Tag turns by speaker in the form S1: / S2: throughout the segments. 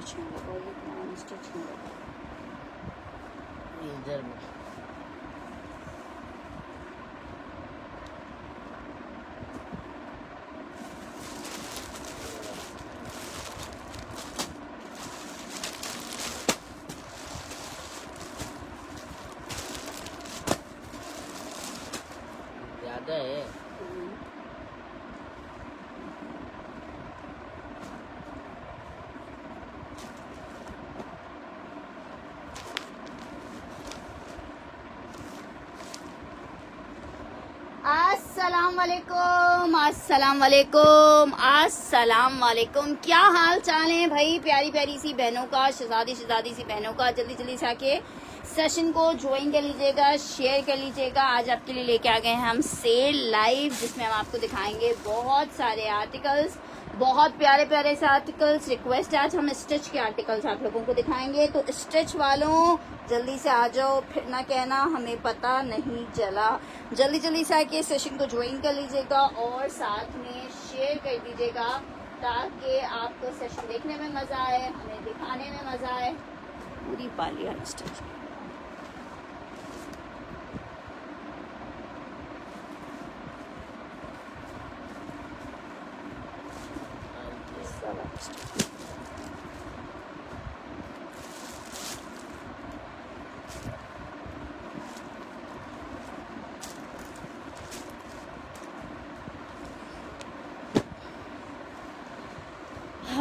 S1: Stitch नहीं लगा, ये नॉन स्टिच नहीं लगा
S2: इधर में ज्यादा है।
S1: अस्सलाम वालेकुम। क्या हाल चाल है भाई, प्यारी प्यारी सी बहनों का, शहजादी सी बहनों का, जल्दी जल्दी से आके सेशन को ज्वाइन कर लीजिएगा, शेयर कर लीजिएगा। आज आपके लिए लेके आ गए हैं हम सेल लाइव, जिसमें हम आपको दिखाएंगे बहुत सारे आर्टिकल्स, बहुत प्यारे प्यारे से आर्टिकल्स। रिक्वेस्ट है आज हम स्टिच के आर्टिकल्स आप लोगों को दिखाएंगे, तो स्टिच वालों जल्दी से आ जाओ, फिर ना कहना हमें पता नहीं चला। जल्दी जल्दी से आके सेशन को ज्वाइन कर लीजिएगा और साथ में शेयर कर दीजिएगा, ताकि आपको सेशन देखने में मजा आए, हमें दिखाने में मजा आए। पूरी पाली स्टिच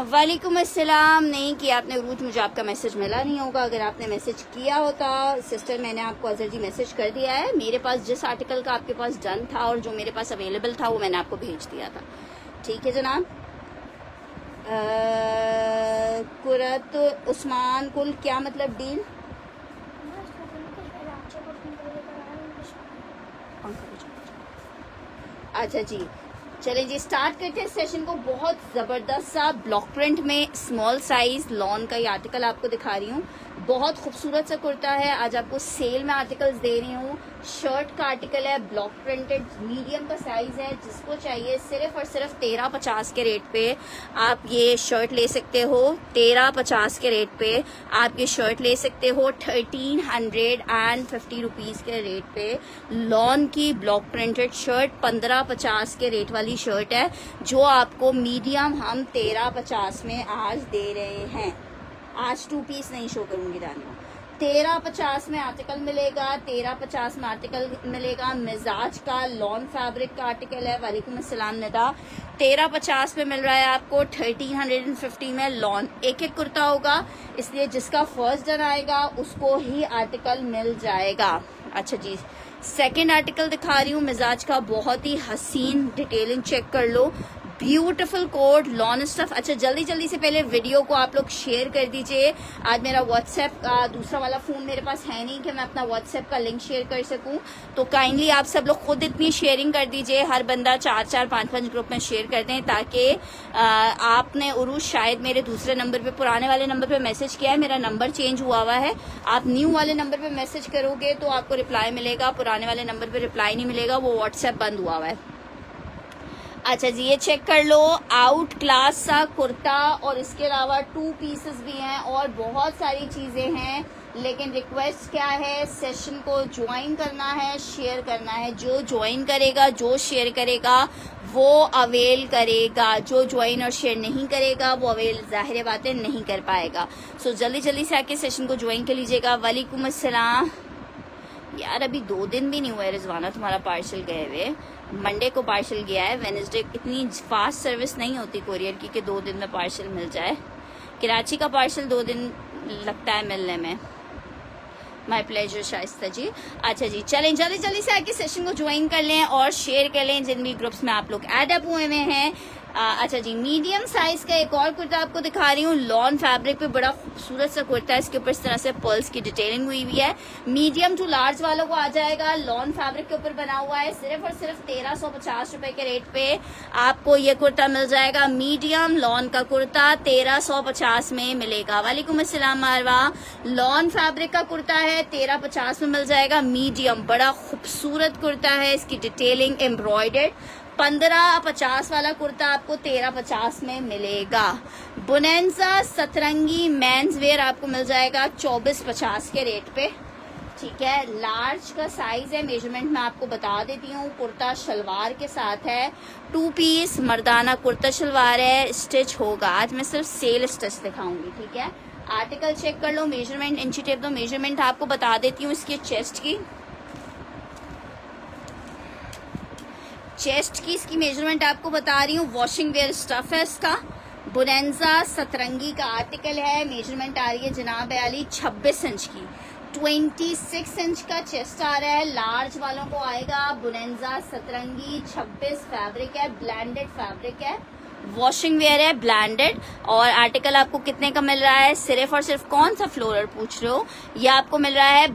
S1: वालेकुम अस्सलाम। नहीं किया आपने रूज, मुझे आपका मैसेज मिला नहीं होगा। अगर आपने मैसेज किया होता सिस्टर, मैंने आपको अजर जी मैसेज कर दिया है। मेरे पास जिस आर्टिकल का आपके पास डन था और जो मेरे पास अवेलेबल था वो मैंने आपको भेज दिया था। ठीक है जनाब। कुरत उस्मान कुल क्या मतलब डील? अच्छा जी, चलें जी स्टार्ट करते हैं सेशन को। बहुत जबरदस्त सा ब्लॉक प्रिंट में स्मॉल साइज लॉन का ये आर्टिकल आपको दिखा रही हूँ। बहुत खूबसूरत सा कुर्ता है। आज आपको सेल में आर्टिकल्स दे रही हूँ। शर्ट का आर्टिकल है, ब्लॉक प्रिंटेड, मीडियम का साइज है। जिसको चाहिए सिर्फ और सिर्फ 13.50 के रेट पे आप ये शर्ट ले सकते हो। 13.50 के रेट पे आप ये शर्ट ले सकते हो। 1350 रुपीज के रेट पे लॉन की ब्लॉक प्रिंटेड शर्ट 15.50 के रेट वाली शर्ट है, जो आपको मीडियम हम 13.50 में आज दे रहे हैं। आज 2 पीस नहीं शो करूंगी रानियों। 13.50 में आर्टिकल मिलेगा, 13.50 में आर्टिकल मिलेगा। मिजाज का लॉन फैब्रिक का आर्टिकल है। वालेकुम अस्सलाम निदा। 13.50 में मिल रहा है आपको। 1350 में लॉन। एक एक कुर्ता होगा, इसलिए जिसका फर्स्ट डन आएगा उसको ही आर्टिकल मिल जाएगा। अच्छा जी, सेकेंड आर्टिकल दिखा रही हूँ मिजाज का। बहुत ही हसीन डिटेलिंग चेक कर लो। Beautiful coat lawn stuff. अच्छा जल्दी जल्दी से पहले वीडियो को आप लोग शेयर कर दीजिए। आज मेरा व्हाट्सएप का दूसरा वाला फोन मेरे पास है नहीं कि मैं अपना व्हाट्सएप का लिंक शेयर कर सकूं, तो काइंडली आप सब लोग खुद इतनी शेयरिंग कर दीजिए। हर बंदा 4-4 5-5 ग्रुप में शेयर कर दें, ताकि आपने उरूज शायद मेरे दूसरे नंबर पे, पुराने वाले नंबर पे मैसेज किया है। मेरा नंबर चेंज हुआ है। आप न्यू वाले नंबर पे मैसेज करोगे तो आपको रिप्लाई मिलेगा। पुराने वाले नंबर पे रिप्लाई नहीं मिलेगा, वो व्हाट्सएप बंद हुआ है। अच्छा जी, ये चेक कर लो। आउट क्लास सा कुर्ता, और इसके अलावा 2 पीसेस भी हैं और बहुत सारी चीजें हैं। लेकिन रिक्वेस्ट क्या है, सेशन को ज्वाइन करना है, शेयर करना है। जो ज्वाइन करेगा, जो शेयर करेगा वो अवेल करेगा। जो ज्वाइन और शेयर नहीं करेगा वो अवेल जाहिर बातें नहीं कर पाएगा। सो जल्दी जल्दी से आके सेशन को ज्वाइन कर लीजिएगा। वालेकुम अस्सलाम। यार अभी 2 दिन भी नहीं हुआ है रिजवाना तुम्हारा पार्सल गए हुए। मंडे को पार्सल गया है, वेडनेसडे। इतनी फास्ट सर्विस नहीं होती कोरियर की कि 2 दिन में पार्सल मिल जाए। कराची का पार्सल 2 दिन लगता है मिलने में। माय प्लेजर शाइस्ता जी। अच्छा जी, चलें जल्दी जल्दी से आके सेशन को ज्वाइन कर लें और शेयर कर लें जिन भी ग्रुप्स में आप लोग एड अप हुए हैं। अच्छा जी, मीडियम साइज का एक और कुर्ता आपको दिखा रही हूँ। लॉन फैब्रिक पे बड़ा खूबसूरत सा कुर्ता है। इसके ऊपर इस तरह से पर्ल्स की डिटेलिंग हुई हुई है। मीडियम टू लार्ज वालों को आ जाएगा। लॉन फैब्रिक के ऊपर बना हुआ है। सिर्फ और सिर्फ 1350 रुपए के रेट पे आपको ये कुर्ता मिल जाएगा। मीडियम लॉन का कुर्ता 1350 में मिलेगा। वालेकुम अस्सलाम मारवा। लॉन फैब्रिक का कुर्ता है, 1350 में मिल जाएगा। मीडियम, बड़ा खूबसूरत कुर्ता है। इसकी डिटेलिंग एम्ब्रॉयडर्ड 1550 वाला कुर्ता आपको 1350 में मिलेगा। बोनेंजा सतरंगी मेंस वेयर आपको मिल जाएगा 2450 के रेट पे, ठीक है। लार्ज का साइज है, मेजरमेंट मैं आपको बता देती हूँ। कुर्ता शलवार के साथ है, 2 पीस मर्दाना कुर्ता शलवार है, स्टिच होगा। आज मैं सिर्फ सेल स्टिच दिखाऊंगी, ठीक है। आर्टिकल चेक कर लो, मेजरमेंट इंची टेप दो, मेजरमेंट आपको बता देती हूँ इसकी चेस्ट की इसकी मेजरमेंट आपको बता रही हूँ। वॉशिंग वेयर स्टफ है इसका, बोनेंजा सतरंगी का आर्टिकल है। मेजरमेंट आ रही है जनाब अली 26 इंच की, 26 इंच का चेस्ट आ रहा है। लार्ज वालों को आएगा बोनेंजा सतरंगी 26, फैब्रिक है ब्लेंडेड फैब्रिक है, वॉशिंग वेयर है ब्लेंडेड। और आर्टिकल आपको कितने का मिल रहा है? सिर्फ और सिर्फ कौन सा फ्लोरल पूछ रहे हो, ये आपको मिल रहा है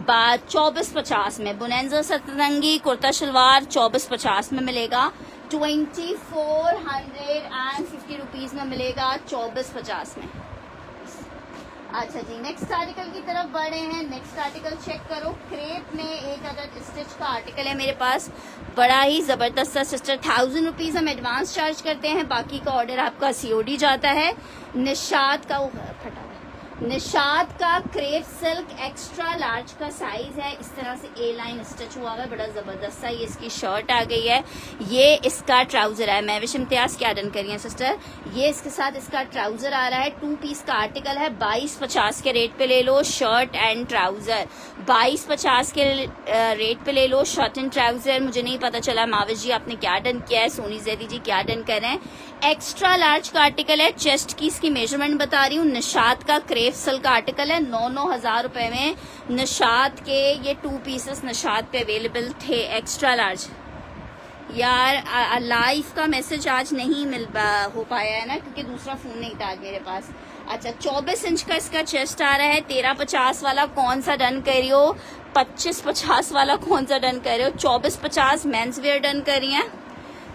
S1: 2450 में। बोनेंजा सतरंगी कुर्ता शलवार 2450 में मिलेगा, 2450 रुपीज में मिलेगा 2450 में। अच्छा जी, नेक्स्ट आर्टिकल की तरफ बढ़े हैं। नेक्स्ट आर्टिकल चेक करो, क्रेप में एक अदर स्टिच का आर्टिकल है मेरे पास, बड़ा ही जबरदस्त सा सिस्टर। 1000 रुपीज हम एडवांस चार्ज करते हैं, बाकी का ऑर्डर आपका सीओडी जाता है। निशात का फटा निशात का क्रेप सिल्क एक्स्ट्रा लार्ज का साइज है, इस तरह से ए लाइन स्टिच हुआ हुआ है, बड़ा जबरदस्त सा। ये इसकी शर्ट आ गई है, ये इसका ट्राउजर है। महविश इम्तियाज क्या डन करिए सिस्टर, ये इसके साथ इसका ट्राउजर आ रहा है। 2 पीस का आर्टिकल है, 2250 के रेट पे ले लो शर्ट एंड ट्राउजर। 2250 के रेट पे ले लो शर्ट एंड ट्राउजर। मुझे नहीं पता चला माविश जी आपने क्या डन किया है, सोनी जैदी जी क्या डन कर रहे हैं। एक्स्ट्रा लार्ज का आर्टिकल है, चेस्ट की इसकी मेजरमेंट बता रही हूँ। निशात का क्रेप सिल्क का आर्टिकल है, 9-9 हजार रुपए में निशात के ये 2 पीसेस निशात पे अवेलेबल थे, एक्स्ट्रा लार्ज। यार लाइव का मैसेज आज नहीं हो पाया है ना, क्योंकि दूसरा फोन नहीं था आज मेरे पास। अच्छा, 24 इंच का इसका चेस्ट आ रहा है। 1350 वाला कौन सा डन कर रही हो, 2550 वाला कौन सा डन कर रहे हो, 2450 मेंस वेयर डन कर रही है,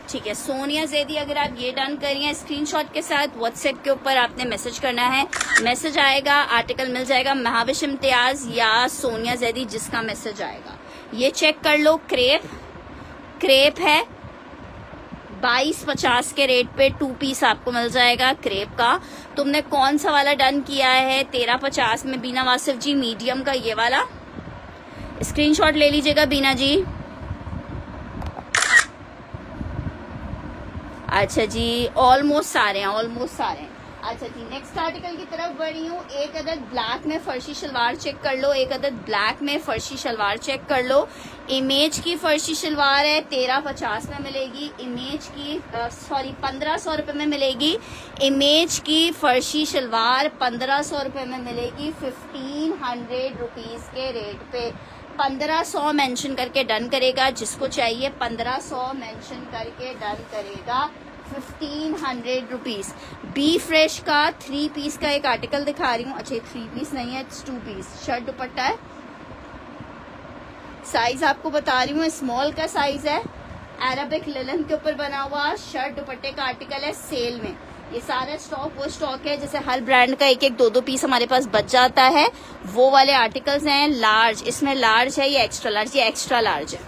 S1: ठीक है। सोनिया जैदी अगर आप ये डन करिए स्क्रीनशॉट के साथ व्हाट्सएप के ऊपर आपने मैसेज करना है, मैसेज आएगा, आर्टिकल मिल जाएगा। महाविश इम्तियाज या सोनिया जैदी जिसका मैसेज आएगा। ये चेक कर लो, क्रेप है 2250 के रेट पे 2 पीस आपको मिल जाएगा क्रेप का। तुमने कौन सा वाला डन किया है 1350 में बीना वासिफ जी? मीडियम का ये वाला स्क्रीनशॉट ले लीजिएगा बीना जी। अच्छा जी, ऑलमोस्ट सारे हैं। अच्छा जी, नेक्स्ट आर्टिकल की तरफ बढ़ी हूँ। एक अदद ब्लैक में फर्शी शलवार चेक कर लो, एक अदद ब्लैक में फर्शी शलवार चेक कर लो। इमेज की फर्शी शलवार है, 1350 में मिलेगी। इमेज की 1500 रुपए में मिलेगी। इमेज की फर्शी शलवार 1500 रुपए में मिलेगी, 1500 रुपीज के रेट पे। 1500 मेंशन करके डन करेगा, जिसको चाहिए 1500 मेंशन करके डन करेगा, 1500 रुपीज। बी फ्रेश का 3 पीस का एक आर्टिकल दिखा रही हूँ। अच्छा, 3 पीस नहीं है, 2 पीस शर्ट दुपट्टा है। साइज आपको बता रही हूँ, स्मॉल का साइज है, अरेबिक लिनन के ऊपर बना हुआ शर्ट दुपट्टे का आर्टिकल है, सेल में। ये सारा स्टॉक वो स्टॉक है जैसे हर ब्रांड का 1-1, 2-2 पीस हमारे पास बच जाता है, वो वाले आर्टिकल्स हैं। लार्ज, इसमें लार्ज है, ये एक्स्ट्रा लार्ज, ये एक्स्ट्रा लार्ज है।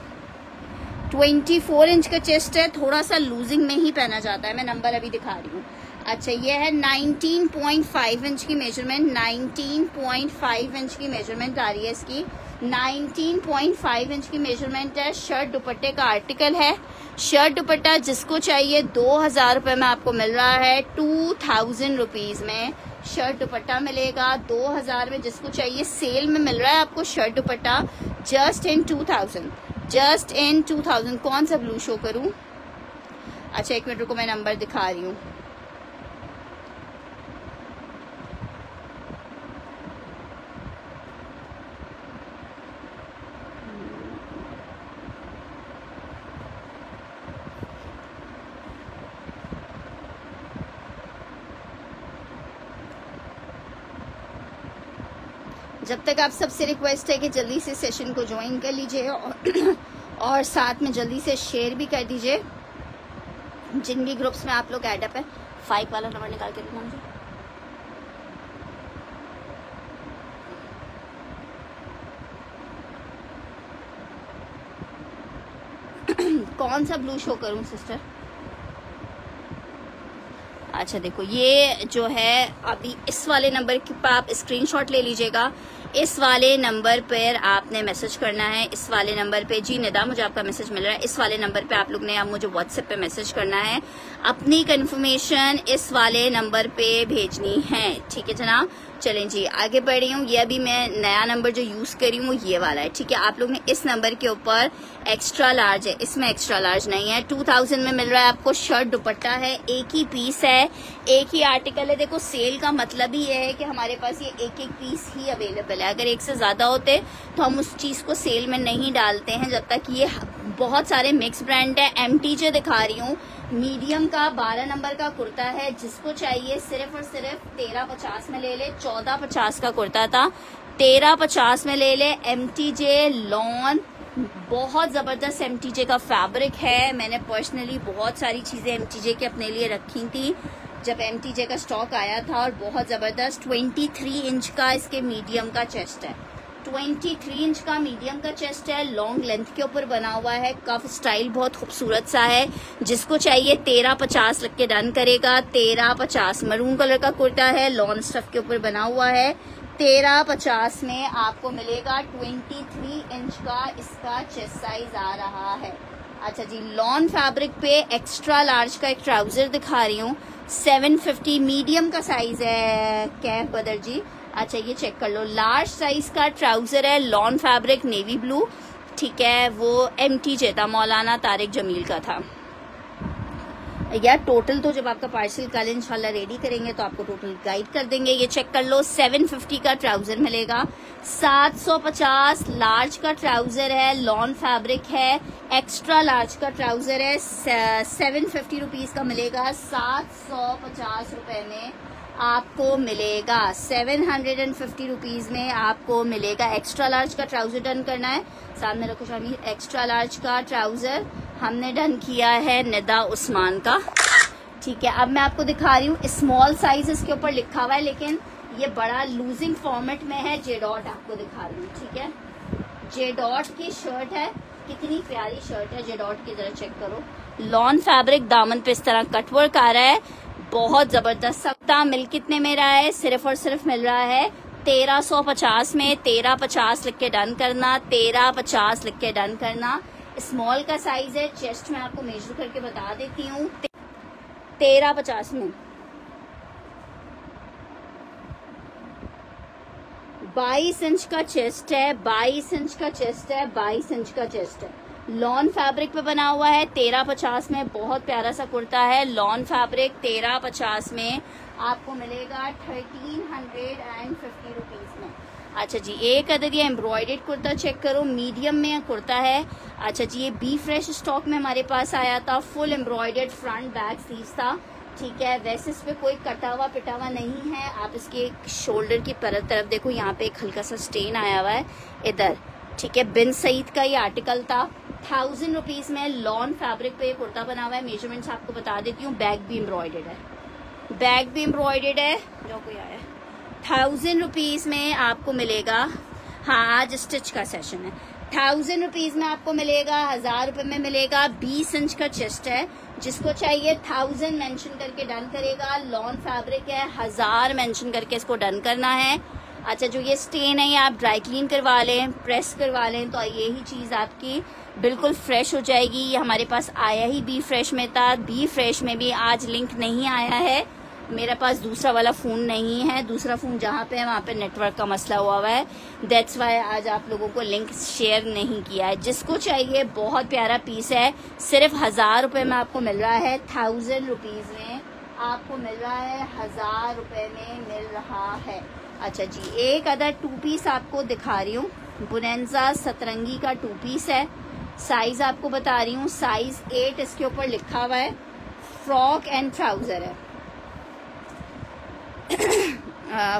S1: 24 इंच का चेस्ट है, थोड़ा सा लूजिंग में ही पहना जाता है, मैं नंबर अभी दिखा रही हूँ। अच्छा, ये है 19.5 इंच की मेजरमेंट, 19.5 इंच की मेजरमेंट आ रही है इसकी, 19.5 इंच की मेजरमेंट है। शर्ट दुपट्टे का आर्टिकल है, शर्ट दुपट्टा जिसको चाहिए 2000 रुपए में आपको मिल रहा है, 2000 रुपीज में शर्ट दुपट्टा मिलेगा, 2000 में जिसको चाहिए। सेल में मिल रहा है आपको शर्ट दुपट्टा जस्ट इन 2000। कौन सा ब्लू शो करूं? अच्छा, 1 मिनट रुको, मैं नंबर दिखा रही हूँ। जब तक आप सबसे रिक्वेस्ट है कि जल्दी से सेशन को ज्वाइन कर लीजिए और साथ में जल्दी से शेयर भी कर दीजिए जिन भी ग्रुप्स में आप लोग ऐड अप है। 5 वाला नंबर निकाल के देना मुझे। कौन सा ब्लू शो करूं सिस्टर? अच्छा देखो, ये जो है अभी इस वाले नंबर पे आप स्क्रीनशॉट ले लीजिएगा। इस वाले नंबर पर आपने मैसेज करना है। इस वाले नंबर पे, जी निदा मुझे आपका मैसेज मिल रहा है। इस वाले नंबर पे आप लोग ने आप मुझे व्हाट्सएप पे मैसेज करना है। अपनी कंफर्मेशन इस वाले नंबर पे भेजनी है, ठीक है जनाब। चलें जी, आगे बढ़ रही हूँ। ये अभी मैं नया नंबर जो यूज कर रही हूँ वो ये वाला है, ठीक है। आप लोग ने इस नंबर के ऊपर एक्स्ट्रा लार्ज है, इसमें एक्स्ट्रा लार्ज नहीं है। 2000 में मिल रहा है आपको। शर्ट दुपट्टा है, एक ही पीस है, एक ही आर्टिकल है। देखो सेल का मतलब ही ये है कि हमारे पास ये एक एक पीस ही अवेलेबल है। अगर एक से ज्यादा होते तो हम उस चीज को सेल में नहीं डालते हैं जब तक ये बहुत सारे मिक्स ब्रांड है। MTJ दिखा रही हूँ, मीडियम का 12 नंबर का कुर्ता है। जिसको चाहिए सिर्फ और सिर्फ 1350 में ले ले। 1450 का कुर्ता था, 1350 में ले ले। MTJ लॉन, बहुत जबरदस्त MTJ का फैब्रिक है। मैंने पर्सनली बहुत सारी चीजें MTJ के अपने लिए रखी थी जब MTJ का स्टॉक आया था, और बहुत जबरदस्त 23 इंच का इसके मीडियम का चेस्ट है। 23 इंच का मीडियम का चेस्ट है, लॉन्ग लेंथ के ऊपर बना हुआ है। कफ स्टाइल बहुत खूबसूरत सा है। जिसको चाहिए 1350 लग के डन करेगा। 1350 मरून कलर का कुर्ता है, लॉन स्टफ के ऊपर बना हुआ है। 1350 में आपको मिलेगा। 23 इंच का इसका चेस्ट साइज आ रहा है। अच्छा जी, लॉन फैब्रिक पे एक्स्ट्रा लार्ज का एक ट्राउजर दिखा रही हूँ। 750 मीडियम का साइज है। कैफ बदर जी, अच्छा ये चेक कर लो, लार्ज साइज का ट्राउजर है, लॉन फैब्रिक, नेवी ब्लू, ठीक है। वो MTJ था, मौलाना तारिक जमील का था यार। टोटल तो जब आपका पार्सल कल इंशाल्लाह रेडी करेंगे तो आपको टोटल गाइड कर देंगे। ये चेक कर लो, 750 का ट्राउजर मिलेगा। 750 लार्ज का ट्राउजर है, लॉन फैब्रिक है। एक्स्ट्रा लार्ज का ट्राउजर है, 750 रुपीज का मिलेगा। 750 रुपए में आपको मिलेगा। 750 रुपीज में आपको मिलेगा। एक्स्ट्रा लार्ज का ट्राउजर डन करना है, सामने रखो शामी। एक्स्ट्रा लार्ज का ट्राउजर हमने डन किया है निदा उस्मान का, ठीक है। अब मैं आपको दिखा रही हूँ स्मॉल साइज, इसके ऊपर लिखा हुआ है लेकिन ये बड़ा लूजिंग फॉर्मेट में है। जे डॉट आपको दिखा रही हूँ, ठीक है। जे डॉट की शर्ट है, कितनी प्यारी शर्ट है जे डॉट की, जरा चेक करो। लॉन फैब्रिक, दामन पे इस तरह कटवर्क आ रहा है, बहुत जबरदस्त। सप्ताह मिल कितने में रहा है? सिर्फ और सिर्फ मिल रहा है 1350 में। 1350 लिख के डन करना, 1350 लिख के डन करना। स्मॉल का साइज है, चेस्ट में आपको मेजर करके बता देती हूँ। 1350 में 22 इंच का चेस्ट है, 22 इंच का चेस्ट है, 22 इंच का चेस्ट है। लॉन फैब्रिक पे बना हुआ है। 1350 में बहुत प्यारा सा कुर्ता है, लॉन फैब्रिक। 1350 में आपको मिलेगा 1350 रुपीज में। अच्छा जी, एक अदर ये एम्ब्रॉयडर्ड कुर्ता चेक करो, मीडियम में कुर्ता है। अच्छा जी, ये बी फ्रेश स्टॉक में हमारे पास आया था, full embroidered front back sleeves था, ठीक है। वैसे इस पे कोई कटा हुआ पिटा हुआ नहीं है। आप इसके शोल्डर की तरफ देखो, यहाँ पे एक हल्का सा स्टेन आया हुआ है इधर, ठीक है। बिन सईद का ये आर्टिकल था। 1000 रुपीज में लॉन फैब्रिक पे कुर्ता बना हुआ है। मेजरमेंट्स आपको बता देती हूँ। बैक भी एम्ब्रॉयडर्ड है, बैक भी एम्ब्रॉयडर्ड है। जो कोई आया 1000 रुपीज में आपको मिलेगा। हाँ, आज स्टिच का सेशन है। 1000 रुपीज में आपको मिलेगा, 1000 रुपए में मिलेगा। 20 इंच का चेस्ट है, जिसको चाहिए 1000 मेंशन करके डन करेगा। लॉन फैब्रिक है, 1000 मेंशन करके इसको डन करना है। अच्छा, जो ये स्टेन है ये आप ड्राई क्लीन करवा लें, प्रेस करवा लें तो यही चीज आपकी बिल्कुल फ्रेश हो जाएगी। ये हमारे पास आया ही बी फ्रेश में था। बी फ्रेश में भी आज लिंक नहीं आया है, मेरे पास दूसरा वाला फोन नहीं है। दूसरा फोन जहाँ पे है वहाँ पे नेटवर्क का मसला हुआ है, दैट्स वाई आज आप लोगों को लिंक शेयर नहीं किया है। जिसको चाहिए, बहुत प्यारा पीस है, सिर्फ 1000 रुपए में आपको मिल रहा है। 1000 रुपीज में आपको मिल रहा है, 1000 रुपए में मिल रहा है। अच्छा जी, एक अदर 2 पीस आपको दिखा रही हूँ। बुनेंजा सतरंगी का 2 पीस है। साइज आपको बता रही हूँ, साइज 8 इसके ऊपर लिखा हुआ है। फ्रॉक एंड ट्राउजर है।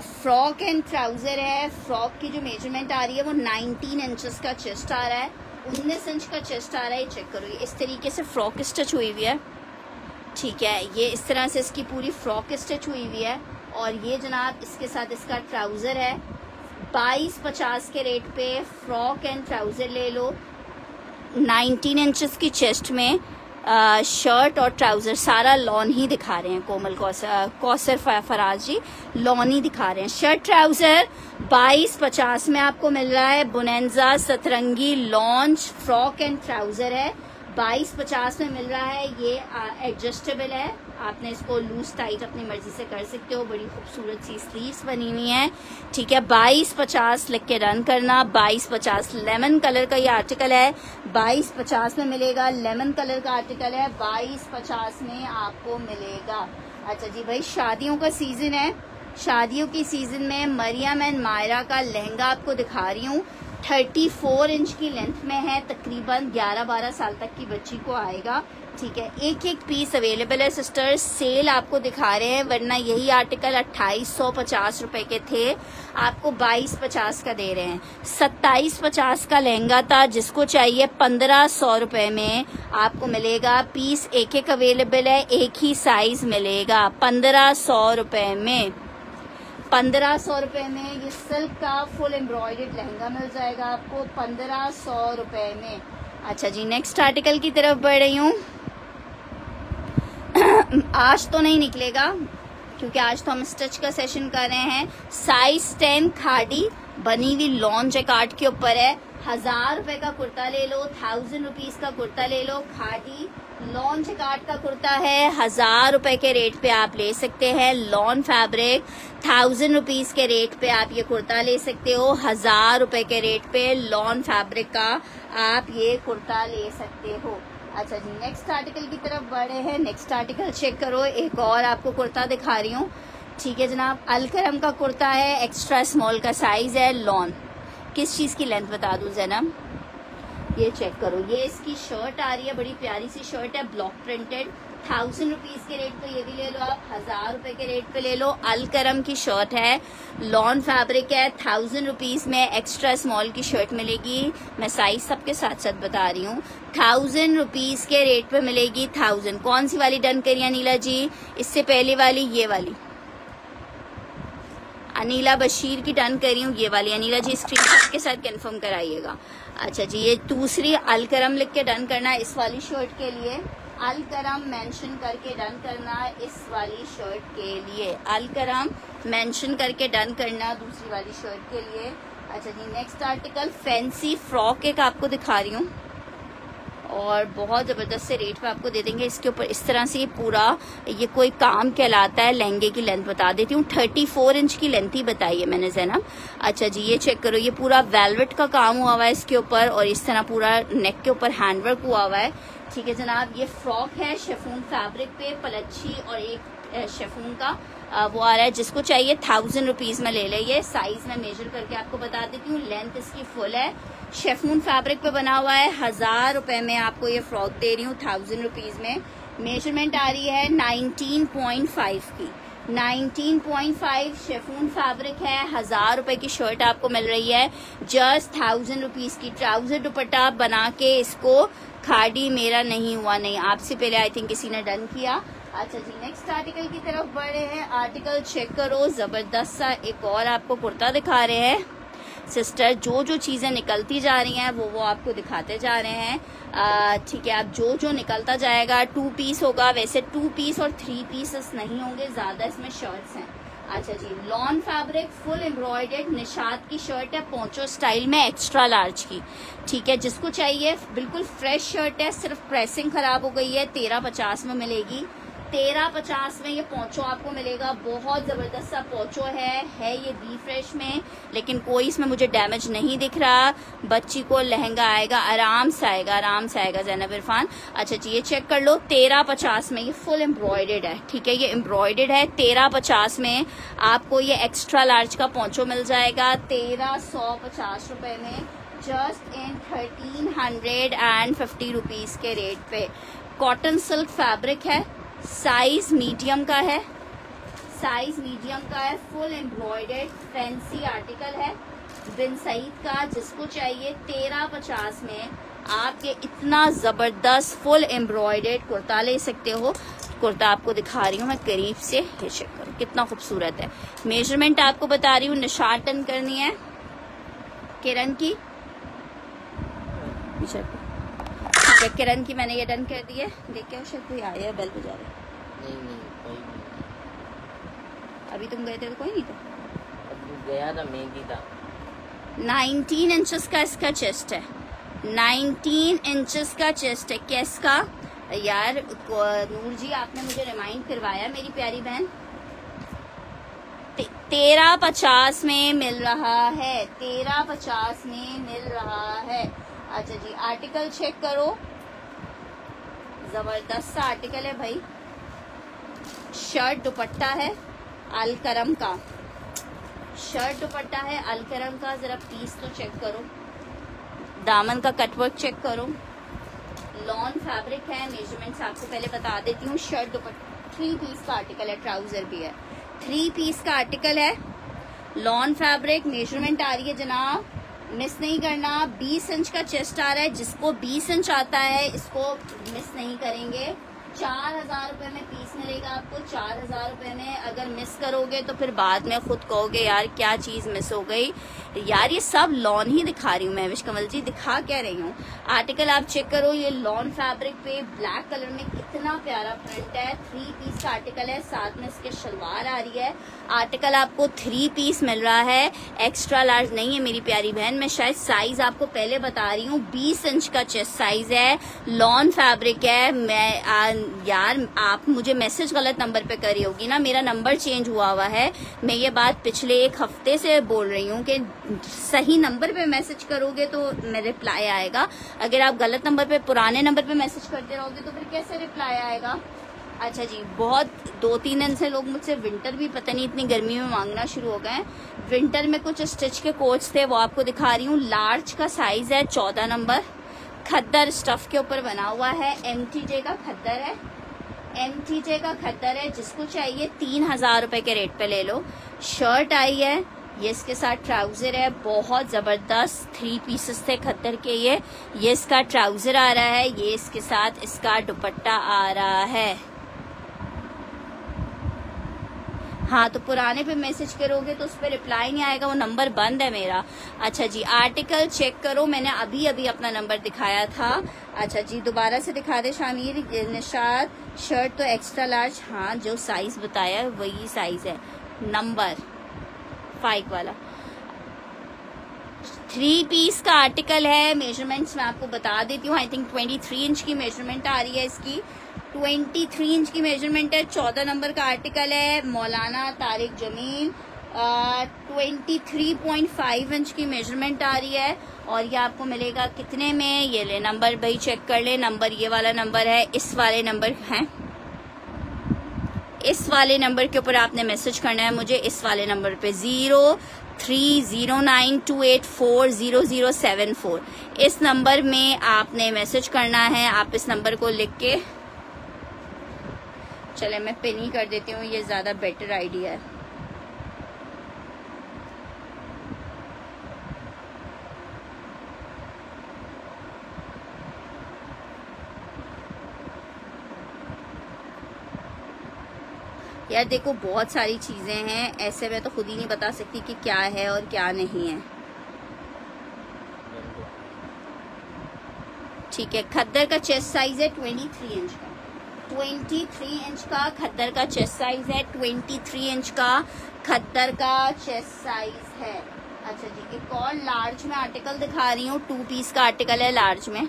S1: फ्रॉक एंड ट्राउजर है। फ्रॉक की जो मेजरमेंट आ रही है वो 19 इंचेस का चेस्ट आ रहा है, 19 इंच का चेस्ट आ रहा है। चेक करो, ये इस तरीके से फ्रॉक स्टिच हुई हुई है, ठीक है। ये इस तरह से इसकी पूरी फ्रॉक स्टिच हुई हुई है। और ये जनाब इसके साथ इसका ट्राउजर है। 2250 के रेट पे फ्रॉक एंड ट्राउजर ले लो। 19 इंचेस की चेस्ट में शर्ट और ट्राउजर सारा लॉन ही दिखा रहे हैं। कोमल कौसर फराज जी लॉन ही दिखा रहे हैं। शर्ट ट्राउजर 2250 में आपको मिल रहा है। बुनेंजा सतरंगी लॉन्च फ्रॉक एंड ट्राउजर है, 2250 में मिल रहा है। ये एडजस्टेबल है, आपने इसको लूज टाइट अपनी मर्जी से कर सकते हो। बड़ी खूबसूरत सी स्लीव्स बनी हुई हैं, ठीक है। 2250 लिख के रन करना। 2250 लेमन कलर का ये आर्टिकल है, 2250 में मिलेगा। लेमन कलर का आर्टिकल है, 2250 में आपको मिलेगा। अच्छा जी भाई, शादियों का सीजन है। शादियों की सीजन में मरियम एंड मायरा का लहंगा आपको दिखा रही हूँ। 34 इंच की लेंथ में है, तकरीबन 11-12 साल तक की बच्ची को आएगा, ठीक है। एक एक पीस अवेलेबल है सिस्टर्स। सेल आपको दिखा रहे हैं, वरना यही आर्टिकल 2850 रुपए के थे, आपको 2250 का दे रहे हैं। 2750 का लहंगा था, जिसको चाहिए 1500 रुपए में आपको मिलेगा। पीस एक एक अवेलेबल है, एक ही साइज मिलेगा। 1500 रुपए में, 1500 रुपए में ये सिल्क का फुल एम्ब्रॉयडर्ड लहंगा मिल जाएगा आपको 1500 रुपए में। अच्छा जी, नेक्स्ट आर्टिकल की तरफ बढ़ रही हूँ। आज तो नहीं निकलेगा क्योंकि आज तो हम स्टिच का सेशन कर रहे हैं। साइज 10 खाड़ी बनी हुई लॉन जैकार्ड के ऊपर है। 1000 रुपए का कुर्ता ले लो, 1000 रुपीज का कुर्ता ले लो। खाड़ी लॉन जैकार्ड का कुर्ता है, 1000 रुपए के रेट पे आप ले सकते हैं। लॉन फैब्रिक 1000 रुपीज के रेट पे आप ये कुर्ता ले सकते हो। 1000 रुपए के रेट पे लॉन फैब्रिक का आप ये कुर्ता ले सकते हो। अच्छा जी, नेक्स्ट आर्टिकल की तरफ बढ़े हैं। नेक्स्ट आर्टिकल चेक करो, एक और आपको कुर्ता दिखा रही हूँ, ठीक है जनाब। अलकरम का कुर्ता है, एक्स्ट्रा स्मॉल का साइज है। लॉन किस चीज की लेंथ बता दूं जैनब, ये चेक करो। ये इसकी शर्ट आ रही है, बड़ी प्यारी सी शर्ट है, ब्लॉक प्रिंटेड। 1000 रुपीज के रेट पे ये भी ले लो आप, 1000 रुपए के रेट पे ले लो। अलकरम की शर्ट है, लॉन फैब्रिक है, 1000 रुपीज में एक्स्ट्रा स्मॉल की शर्ट मिलेगी। मैं साइज सबके साथ साथ बता रही हूँ। 1000 रुपीज के रेट पे मिलेगी। 1000 कौन सी वाली डन करिए अनीला जी? इससे पहले वाली, ये वाली अनीला बशीर की डन कर रही हूँ, ये वाली अनीला जी स्क्रीनशॉट के साथ कंफर्म कराइएगा। अच्छा जी, ये दूसरी अलकरम लिख के डन करना इस वाली शर्ट के लिए। अलकरम मेंशन करके डन करना इस वाली शर्ट के लिए। अलकरम मेंशन करके डन करना दूसरी वाली शर्ट के लिए। अच्छा जी, नेक्स्ट आर्टिकल फैंसी फ्रॉक एक आपको दिखा रही हूँ और बहुत जबरदस्त से रेट पे आपको दे देंगे। इसके ऊपर इस तरह से पूरा ये कोई काम कहलाता है। लहंगे की लेंथ बता देती हूँ, 34 इंच की लेंथ ही बताई है मैंने जैनब। अच्छा जी, ये चेक करो, ये पूरा वेलवेट का काम हुआ हुआ है इसके ऊपर और इस तरह पूरा नेक के ऊपर हैंडवर्क हुआ हुआ है, ठीक है जनाब। ये फ्रॉक है शिफॉन फैब्रिक पे, पलच्छी और एक शिफॉन का वो आ रहा है। जिसको चाहिए 1000 रुपीज में ले ले। ये साइज में मेजर करके आपको बता देती हूँ, लेंथ इसकी फुल है, शिफॉन फैब्रिक पे बना हुआ है। 1000 रुपए में आपको ये फ्रॉक दे रही हूँ 1000 रुपीज में। मेजरमेंट आ रही है 19.5 की, 19.5 शिफॉन फैब्रिक है। 1000 रुपए की शर्ट आपको मिल रही है जस्ट 1000 रुपीज की। ट्राउजर दुपट्टा बना के इसको खाड़ी मेरा नहीं हुआ, नहीं आपसे पहले आई थिंक किसी ने डन किया। अच्छा जी, नेक्स्ट आर्टिकल की तरफ बढ़े हैं। आर्टिकल चेक करो, जबरदस्त सा एक और आपको कुर्ता दिखा रहे हैं सिस्टर। जो जो चीजें निकलती जा रही हैं वो आपको दिखाते जा रहे हैं, ठीक है। अब जो जो निकलता जाएगा 2 पीस होगा, वैसे 2 पीस और 3 पीसेस नहीं होंगे, ज्यादा इसमें शर्ट्स हैं। अच्छा जी, lawn fabric full embroidered Nishat की शर्ट है, पोंचो स्टाइल में, एक्स्ट्रा लार्ज की, ठीक है। जिसको चाहिए बिल्कुल फ्रेश शर्ट है, सिर्फ प्रेसिंग खराब हो गई है। 1350 में मिलेगी। 1350 में ये पोंचो आपको मिलेगा। बहुत जबरदस्त सा पोंचो है ये बी फ्रेश में, लेकिन कोई इसमें मुझे डैमेज नहीं दिख रहा। बच्ची को लहंगा आएगा, आराम से आएगा, आराम से आएगा जैनब इरफान। अच्छा जी, ये चेक कर लो, 1350 में ये फुल एम्ब्रॉयडर्ड है, ठीक है। ये एम्ब्रॉयडर्ड है। 1350 में आपको ये एक्स्ट्रा लार्ज का पोंचो मिल जाएगा 1350 रुपए में, जस्ट इन 1350 रुपीज के रेट पे। कॉटन सिल्क फैब्रिक है, साइज मीडियम का है, साइज मीडियम का है, फुल एम्ब्रॉयडर्ड फैंसी आर्टिकल है बिन सईद का। जिसको चाहिए 1350 में आप ये इतना जबरदस्त फुल एम्ब्रॉयडर्ड कुर्ता ले सकते हो। कुर्ता आपको दिखा रही हूँ मैं करीब से, ये चेक करो कितना खूबसूरत है। मेजरमेंट आपको बता रही हूँ, निशान टन करनी है किरण की, ठीक है, किरण की मैंने ये डन कर दी है। देखिए शायद कोई आया, बेल बजा रहा है।
S2: नहीं कोई नहीं।
S1: अभी तुम गए थे तो कोई नहीं था?
S2: अभी गया था, मेहंदी था।
S1: 19 इंचेस का इसका चेस्ट है, 19 इंचेस का चेस्ट है। किसका यार? नूर जी आपने मुझे रिमाइंड करवाया मेरी प्यारी बहन। 1350 में मिल रहा है, 1350 में मिल रहा है। अच्छा जी, आर्टिकल चेक करो, जबरदस्त सा आर्टिकल है भाई। शर्ट दुपट्टा है अलकरम का, शर्ट दुपट्टा है अलकरम का। जरा पीस तो चेक करो, दामन का कटवर्क चेक करो। लॉन फैब्रिक है, मेजरमेंट्स आपको पहले बता देती हूँ। शर्ट दुपट्टा 3 पीस का आर्टिकल है, ट्राउजर भी है, 3 पीस का आर्टिकल है। लॉन फैब्रिक, मेजरमेंट आ रही है जनाब, मिस नहीं करना। 20 इंच का चेस्ट आ रहा है, जिसको 20 इंच आता है इसको मिस नहीं करेंगे। 4000 रुपए में पीस मिलेगा आपको, 4000 रुपए में। अगर मिस करोगे तो फिर बाद में खुद कहोगे यार क्या चीज मिस हो गई। यार ये सब लॉन ही दिखा रही हूँ मैं, विश कमल जी दिखा क्या रही हूँ। आर्टिकल आप चेक करो, ये लॉन फैब्रिक पे ब्लैक कलर में कितना प्यारा प्रिंट है। 3 पीस का आर्टिकल है, साथ में इसके शलवार आ रही है। आर्टिकल आपको 3 पीस मिल रहा है, एक्स्ट्रा लार्ज नहीं है मेरी प्यारी बहन। मैं शायद साइज आपको पहले बता रही हूँ, 20 इंच का चेस्ट साइज है, लॉन फैब्रिक है। मैं यार आप मुझे मैसेज गलत नंबर पे करी होगी ना, मेरा नंबर चेंज हुआ है। मैं ये बात पिछले 1 हफ्ते से बोल रही हूँ कि सही नंबर पे मैसेज करोगे तो मेरे रिप्लाई आएगा। अगर आप गलत नंबर पे, पुराने नंबर पे मैसेज करते रहोगे तो फिर कैसे रिप्लाई आएगा। अच्छा जी, बहुत 2-3 दिन से लोग मुझसे विंटर भी पता नहीं इतनी गर्मी में मांगना शुरू हो गए। विंटर में कुछ स्टिच के कोट्स थे, वो आपको दिखा रही हूँ। लार्ज का साइज है, 14 नंबर, खद्दर स्टफ के ऊपर बना हुआ है। MTJ का खद्दर है, MTJ का खद्दर है। जिसको चाहिए 3000 रुपए के रेट पे ले लो। शर्ट आई है, ये इसके साथ ट्राउजर है, बहुत जबरदस्त 3 पीसेस थे खद्दर के। ये इसका ट्राउजर आ रहा है, ये इसके साथ इसका दुपट्टा आ रहा है। हाँ, तो पुराने पे मैसेज करोगे तो उस पर रिप्लाई नहीं आएगा, वो नंबर बंद है मेरा। अच्छा जी, आर्टिकल चेक करो, मैंने अभी अभी अपना नंबर दिखाया था। अच्छा जी, दोबारा से दिखा दे शामिर निशाद। शर्ट तो एक्स्ट्रा लार्ज, हाँ जो साइज बताया वही साइज है, नंबर 5 वाला। 3 पीस का आर्टिकल है। मेजरमेंट्स मैं आपको बता देती हूँ। आई थिंक 23 इंच की मेजरमेंट आ रही है इसकी, 23 इंच की मेजरमेंट है। 14 नंबर का आर्टिकल है, मौलाना तारिक जमील। 23.5 इंच की मेजरमेंट आ रही है। और ये आपको मिलेगा कितने में, ये ले नंबर भाई चेक कर ले। नंबर ये वाला नंबर है, इस वाले नंबर है, इस वाले नंबर के ऊपर आपने मैसेज करना है मुझे, इस वाले नंबर पे 030928400074। इस नंबर में आपने मैसेज करना है। आप इस नंबर को लिख के, चले मैं पिन ही कर देती हूँ, ये ज्यादा बेटर आइडिया है। यार देखो बहुत सारी चीजें हैं, ऐसे मैं तो खुद ही नहीं बता सकती कि क्या है और क्या नहीं है। ठीक है, खद्दर का चेस्ट साइज है 23 इंच का, 23 इंच का खद्दर का चेस्ट साइज है, 23 इंच का खद्दर का चेस्ट साइज है। अच्छा जी, एक और लार्ज में आर्टिकल दिखा रही हूँ। 2 पीस का आर्टिकल है, लार्ज में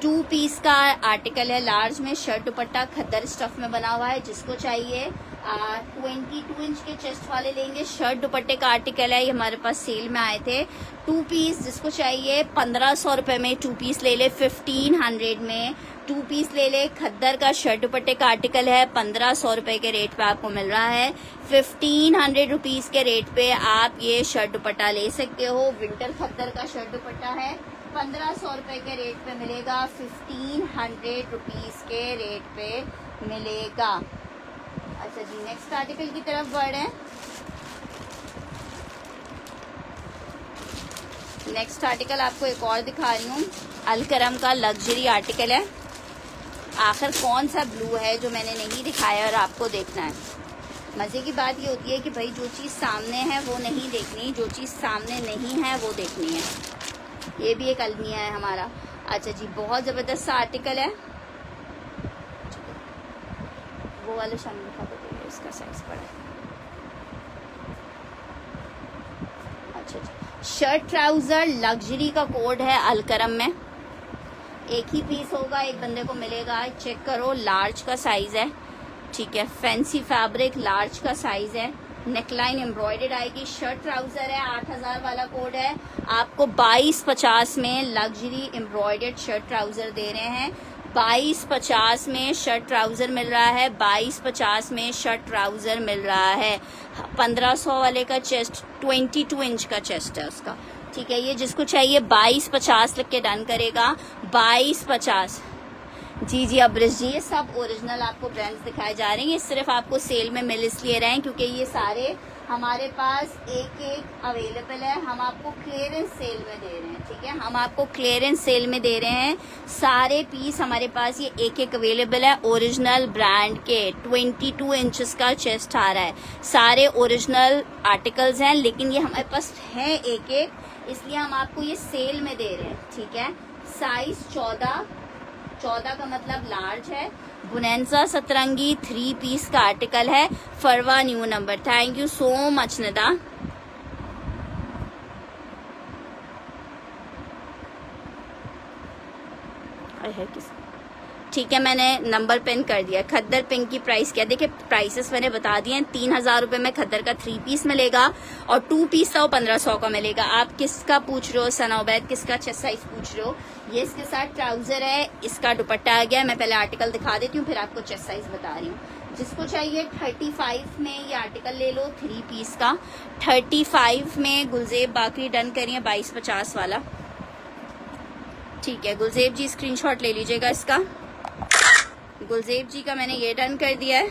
S1: 2 पीस का आर्टिकल है, लार्ज में। शर्ट दुपट्टा खद्दर स्टफ में बना हुआ है। जिसको चाहिए 22 इंच के चेस्ट वाले लेंगे। शर्ट दुपट्टे का आर्टिकल है, ये हमारे पास सेल में आए थे। 2 पीस जिसको चाहिए 1500 रुपए में 2 पीस ले ले, 1500 में 2 पीस ले ले। खद्दर का शर्ट दुपट्टे का आर्टिकल है, 1500 रुपए के रेट पे आपको मिल रहा है। 1500 रुपीज के रेट पे आप ये शर्ट दुपट्टा ले सकते हो। विंटर खद्दर का शर्ट दुपट्टा है, 1500 रुपए के रेट पे मिलेगा, 1500 रुपीज के रेट पे मिलेगा। अच्छा जी, नेक्स्ट आर्टिकल की तरफ बढ़ है। नेक्स्ट आर्टिकल आपको एक और दिखा रही हूँ, अलकरम का लग्जरी आर्टिकल है। आखिर कौन सा ब्लू है जो मैंने नहीं दिखाया और आपको देखना है। मजे की बात ये होती है कि भाई जो चीज सामने है वो नहीं देखनी, जो चीज सामने नहीं है वो देखनी है। ये भी एक अलमिया है हमारा। अच्छा जी, बहुत जबरदस्त सा आर्टिकल है। वो वाले शामिल दिखा दो, इसका साइज बड़ा है। अच्छा जी, शर्ट ट्राउजर लग्जरी का कोड है अलकरम में। एक ही पीस होगा, एक बंदे को मिलेगा। चेक करो, लार्ज का साइज है, ठीक है। फैंसी फैब्रिक, लार्ज का साइज है। नेकलाइन एम्ब्रॉयडर्ड आएगी। शर्ट ट्राउजर है, 8000 वाला कोड है। आपको 2250 में लग्जरी एम्ब्रॉयडर्ड शर्ट ट्राउजर दे रहे हैं। 2250 में शर्ट ट्राउजर मिल रहा है। 2250 में शर्ट ट्राउजर मिल रहा है। 1500 वाले का चेस्ट, 22 इंच का चेस्ट है उसका, ठीक है। ये जिसको चाहिए 2250 लिख के डन करेगा। 2250। जी जी अब्रिश जी, ये सब ओरिजिनल आपको ब्रांड्स दिखाए जा रहे हैं। ये सिर्फ आपको सेल में मिल इसलिए रहे हैं क्योंकि ये सारे हमारे पास एक एक अवेलेबल है। हम आपको क्लियरेंस सेल में दे रहे हैं, ठीक है। हम आपको क्लियरेंस सेल में दे रहे हैं। सारे पीस हमारे पास ये एक एक अवेलेबल है ओरिजिनल ब्रांड के। 22 इंचेस का चेस्ट आ रहा है। सारे ओरिजिनल आर्टिकल्स हैं, लेकिन ये हमारे पास है एक एक, इसलिए हम आपको ये सेल में दे रहे हैं, ठीक है। साइज 14 का मतलब लार्ज है। बुनेंजा सतरंगी 3 पीस का आर्टिकल है। Farwa new number. Thank you so much Nida. है किस, ठीक है, मैंने नंबर पिन कर दिया। खद्दर पिंक की प्राइस क्या? देखिए प्राइसेस मैंने बता दिए हैं। 3000 रुपए में खद्दर का 3 पीस मिलेगा और 2 पीस था वो 1500 का मिलेगा। आप किसका पूछ रहे हो सनाउबैद, किसका चेस्ट साइज पूछ रहे हो? ये इसके साथ ट्राउजर है, इसका दुपट्टा आ गया। मैं पहले आर्टिकल दिखा देती हूँ, फिर आपको चेस्ट साइज बता रही हूँ। जिसको चाहिए 35 में ये आर्टिकल ले लो, 3 पीस का। 35 में गुलजेब बाकरी डन करिए, 2250 वाला, ठीक है। गुलजेब जी स्क्रीनशॉट ले लीजिएगा इसका। गुलजेब जी का मैंने ये डन कर दिया है,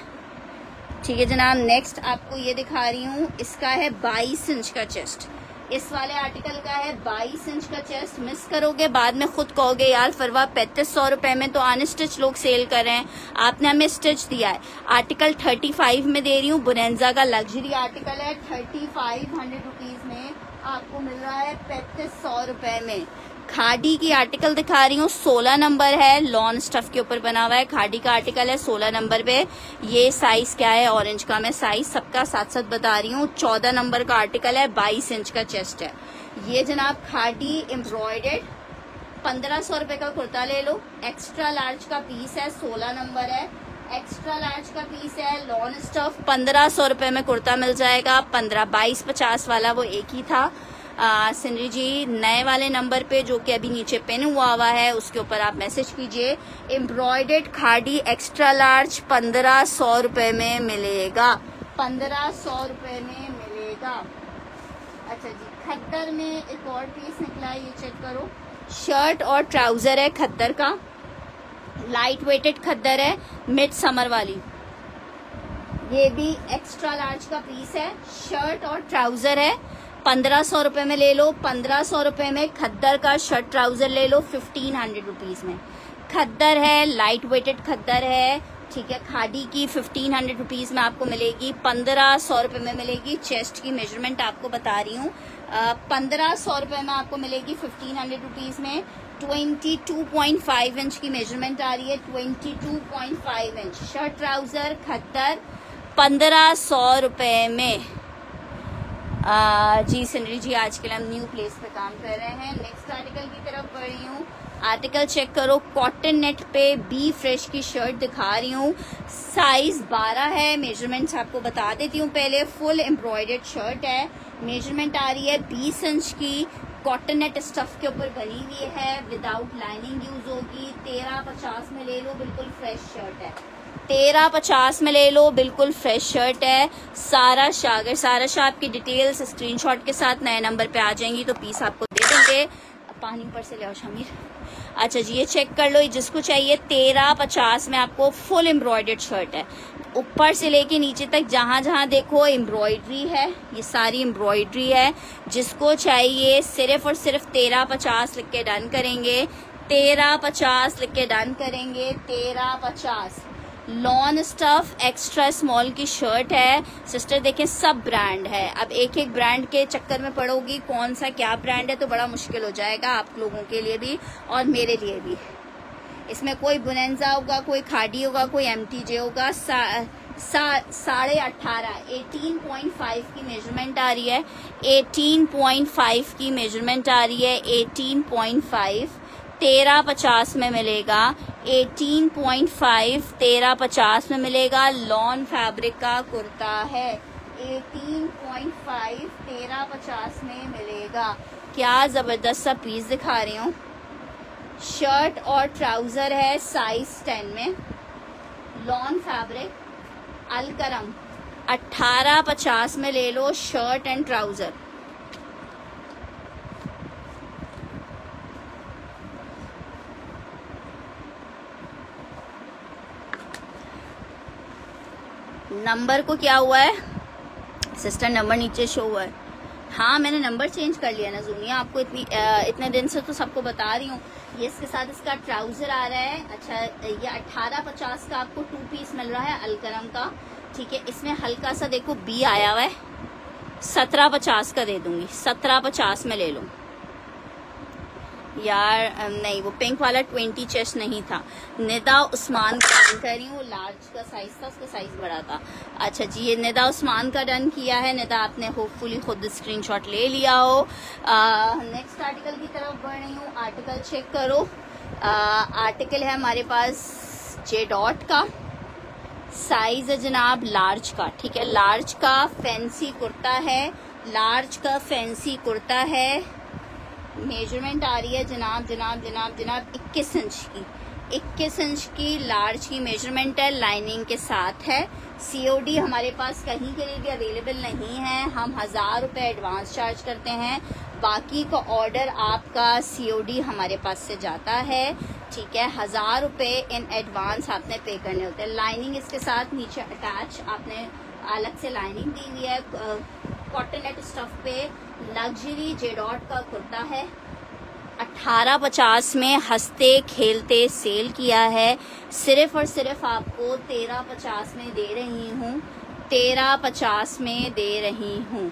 S1: ठीक है जनाब। नेक्स्ट आपको ये दिखा रही हूँ, इसका है 22 इंच का चेस्ट। इस वाले आर्टिकल का है 22 इंच का चेस्ट। मिस करोगे बाद में खुद कहोगे यार फरवा 3500 रुपए में तो अनस्टिच लोग सेल कर रहे हैं, आपने हमें स्टिच दिया है। आर्टिकल 35 में दे रही हूँ। बुनेंजा का लग्जरी आर्टिकल है। 3500 रुपीज में आपको मिल रहा है 3500 रुपए में। खादी की आर्टिकल दिखा रही हूँ, 16 नंबर है, लॉन स्टफ के ऊपर बना हुआ है। खादी का आर्टिकल है 16 नंबर पे। ये साइज क्या है ऑरेंज का, मैं साइज सबका साथ साथ बता रही हूँ। 14 नंबर का आर्टिकल है, 22 इंच का चेस्ट है। ये जनाब खादी एम्ब्रॉयडर्ड 1500 रुपए का कुर्ता ले लो। एक्स्ट्रा लार्ज का पीस है, 16 नंबर है, एक्स्ट्रा लार्ज का पीस है। लॉन स्टफ 1500 रुपए में कुर्ता मिल जाएगा। 2250 वाला वो एक ही था। सिंदरी जी नए वाले नंबर पे जो कि अभी नीचे पिन हुआ है उसके ऊपर आप मैसेज कीजिए। एम्ब्रॉयडर्ड खादी एक्स्ट्रा लार्ज 1500 रुपए में मिलेगा। 1500 रुपए में मिलेगा। अच्छा जी, खद्दर में एक और पीस निकला है, ये चेक करो। शर्ट और ट्राउजर है खद्दर का, लाइट वेटेड खद्दर है, मिड समर वाली। ये भी एक्स्ट्रा लार्ज का पीस है। शर्ट और ट्राउजर है, 1500 रुपए में ले लो। 1500 रुपए में खद्दर का शर्ट ट्राउजर ले लो। 1500 रुपीज में खद्दर है, लाइट वेटेड खद्दर है, ठीक है। खादी की 1500 रुपीज में आपको मिलेगी। 1500 रुपए में मिलेगी। चेस्ट की मेजरमेंट आपको बता रही हूँ, 1500 रुपए में आपको मिलेगी 1500 रुपीज में। 22.5 इंच की मेजरमेंट आ रही है, 22.5 इंच। शर्ट ट्राउजर खद्दर 1500 रुपए में। जी सिनरी जी आजकल हम न्यू प्लेस पे काम कर रहे हैं। नेक्स्ट आर्टिकल की तरफ बढ़ रही हूँ। आर्टिकल चेक करो, कॉटन नेट पे बी फ्रेश की शर्ट दिखा रही हूँ। साइज 12 है। मेजरमेंट्स आपको बता देती हूँ पहले। फुल एम्ब्रॉयडर्ड शर्ट है। मेजरमेंट आ रही है 20 इंच की। कॉटन नेट स्टफ के ऊपर बनी हुई है, विदाउट लाइनिंग यूज होगी। 1350 में ले लो, बिल्कुल फ्रेश शर्ट है। 1350 में ले लो, बिल्कुल फ्रेश शर्ट है। सारा शाह, अगर सारा शाह आपकी डिटेल्स स्क्रीनशॉट के साथ नए नंबर पे आ जाएंगी तो पीस आपको दे देंगे। पानी ऊपर से ले आओ शमीर। अच्छा जी, ये चेक कर लो, जिसको चाहिए 1350 में आपको फुल एम्ब्रॉयडर्ड शर्ट है। ऊपर से लेके नीचे तक जहां जहां देखो एम्ब्रॉयडरी है, ये सारी एम्ब्रॉयडरी है। जिसको चाहिए सिर्फ और सिर्फ 1350 लिख के डन करेंगे। 1350 लिख के डन करेंगे। 1350 लॉन स्टफ एक्स्ट्रा स्मॉल की शर्ट है सिस्टर। देखें सब ब्रांड है। अब एक एक ब्रांड के चक्कर में पड़ोगी कौन सा क्या ब्रांड है तो बड़ा मुश्किल हो जाएगा आप लोगों के लिए भी और मेरे लिए भी। इसमें कोई बुनेंजा होगा, कोई खाड़ी होगा, कोई MTJ होगा। 18.5 की मेजरमेंट आ रही है। 18.5 की मेजरमेंट आ रही है। 18.5 1350 में मिलेगा। 18.5 1350 में मिलेगा। लॉन फैब्रिक का कुर्ता है। 18.5 1350 में मिलेगा। क्या जबरदस्त सा पीस दिखा रही हूँ। शर्ट और ट्राउजर है साइज 10 में। लॉन फैब्रिक अलकरम 1850 में ले लो शर्ट एंड ट्राउजर। नंबर को क्या हुआ है सिस्टर, नंबर नीचे शो हुआ है। हाँ मैंने नंबर चेंज कर लिया ना जुनिया, आपको इतने दिन से तो सबको बता रही हूँ। ये इसके साथ इसका ट्राउजर आ रहा है। अच्छा ये 1850 का आपको 2 पीस मिल रहा है अलकरम का। ठीक है, इसमें हल्का सा देखो बी आया हुआ है। 1750 का दे दूंगी। 1750 में ले लो यार। नहीं वो पिंक वाला 20 चेस्ट नहीं था। निदा उस्मान का डन कर रही हूँ। लार्ज का साइज था, उसका साइज बड़ा था। अच्छा जी ये निदा उस्मान का डन किया है। निदा आपने होपफुली खुद स्क्रीनशॉट ले लिया हो। नेक्स्ट आर्टिकल की तरफ बढ़ रही हूँ। आर्टिकल चेक करो। आर्टिकल है हमारे पास J डॉट का। साइज है जनाब लार्ज का। ठीक है, लार्ज का फैंसी कुर्ता है। लार्ज का फैंसी कुर्ता है। मेजरमेंट आ रही है जनाब 21 इंच की। 21 इंच की लार्ज की मेजरमेंट है। लाइनिंग के साथ है। COD हमारे पास कहीं के लिए भी अवेलेबल नहीं है। हम 1000 रुपये एडवांस चार्ज करते हैं। बाकी का ऑर्डर आपका COD हमारे पास से जाता है। ठीक है, 1000 रुपये इन एडवांस आपने पे करने होते हैं। लाइनिंग इसके साथ नीचे अटैच आपने अलग से लाइनिंग दी हुई है। कॉटन नेट स्टफ पे लग्जरी J डॉट का कुर्ता है। 1850 में हंसते खेलते सेल किया है। सिर्फ और सिर्फ आपको 1350 में दे रही हूँ। 1350 में दे रही हूँ।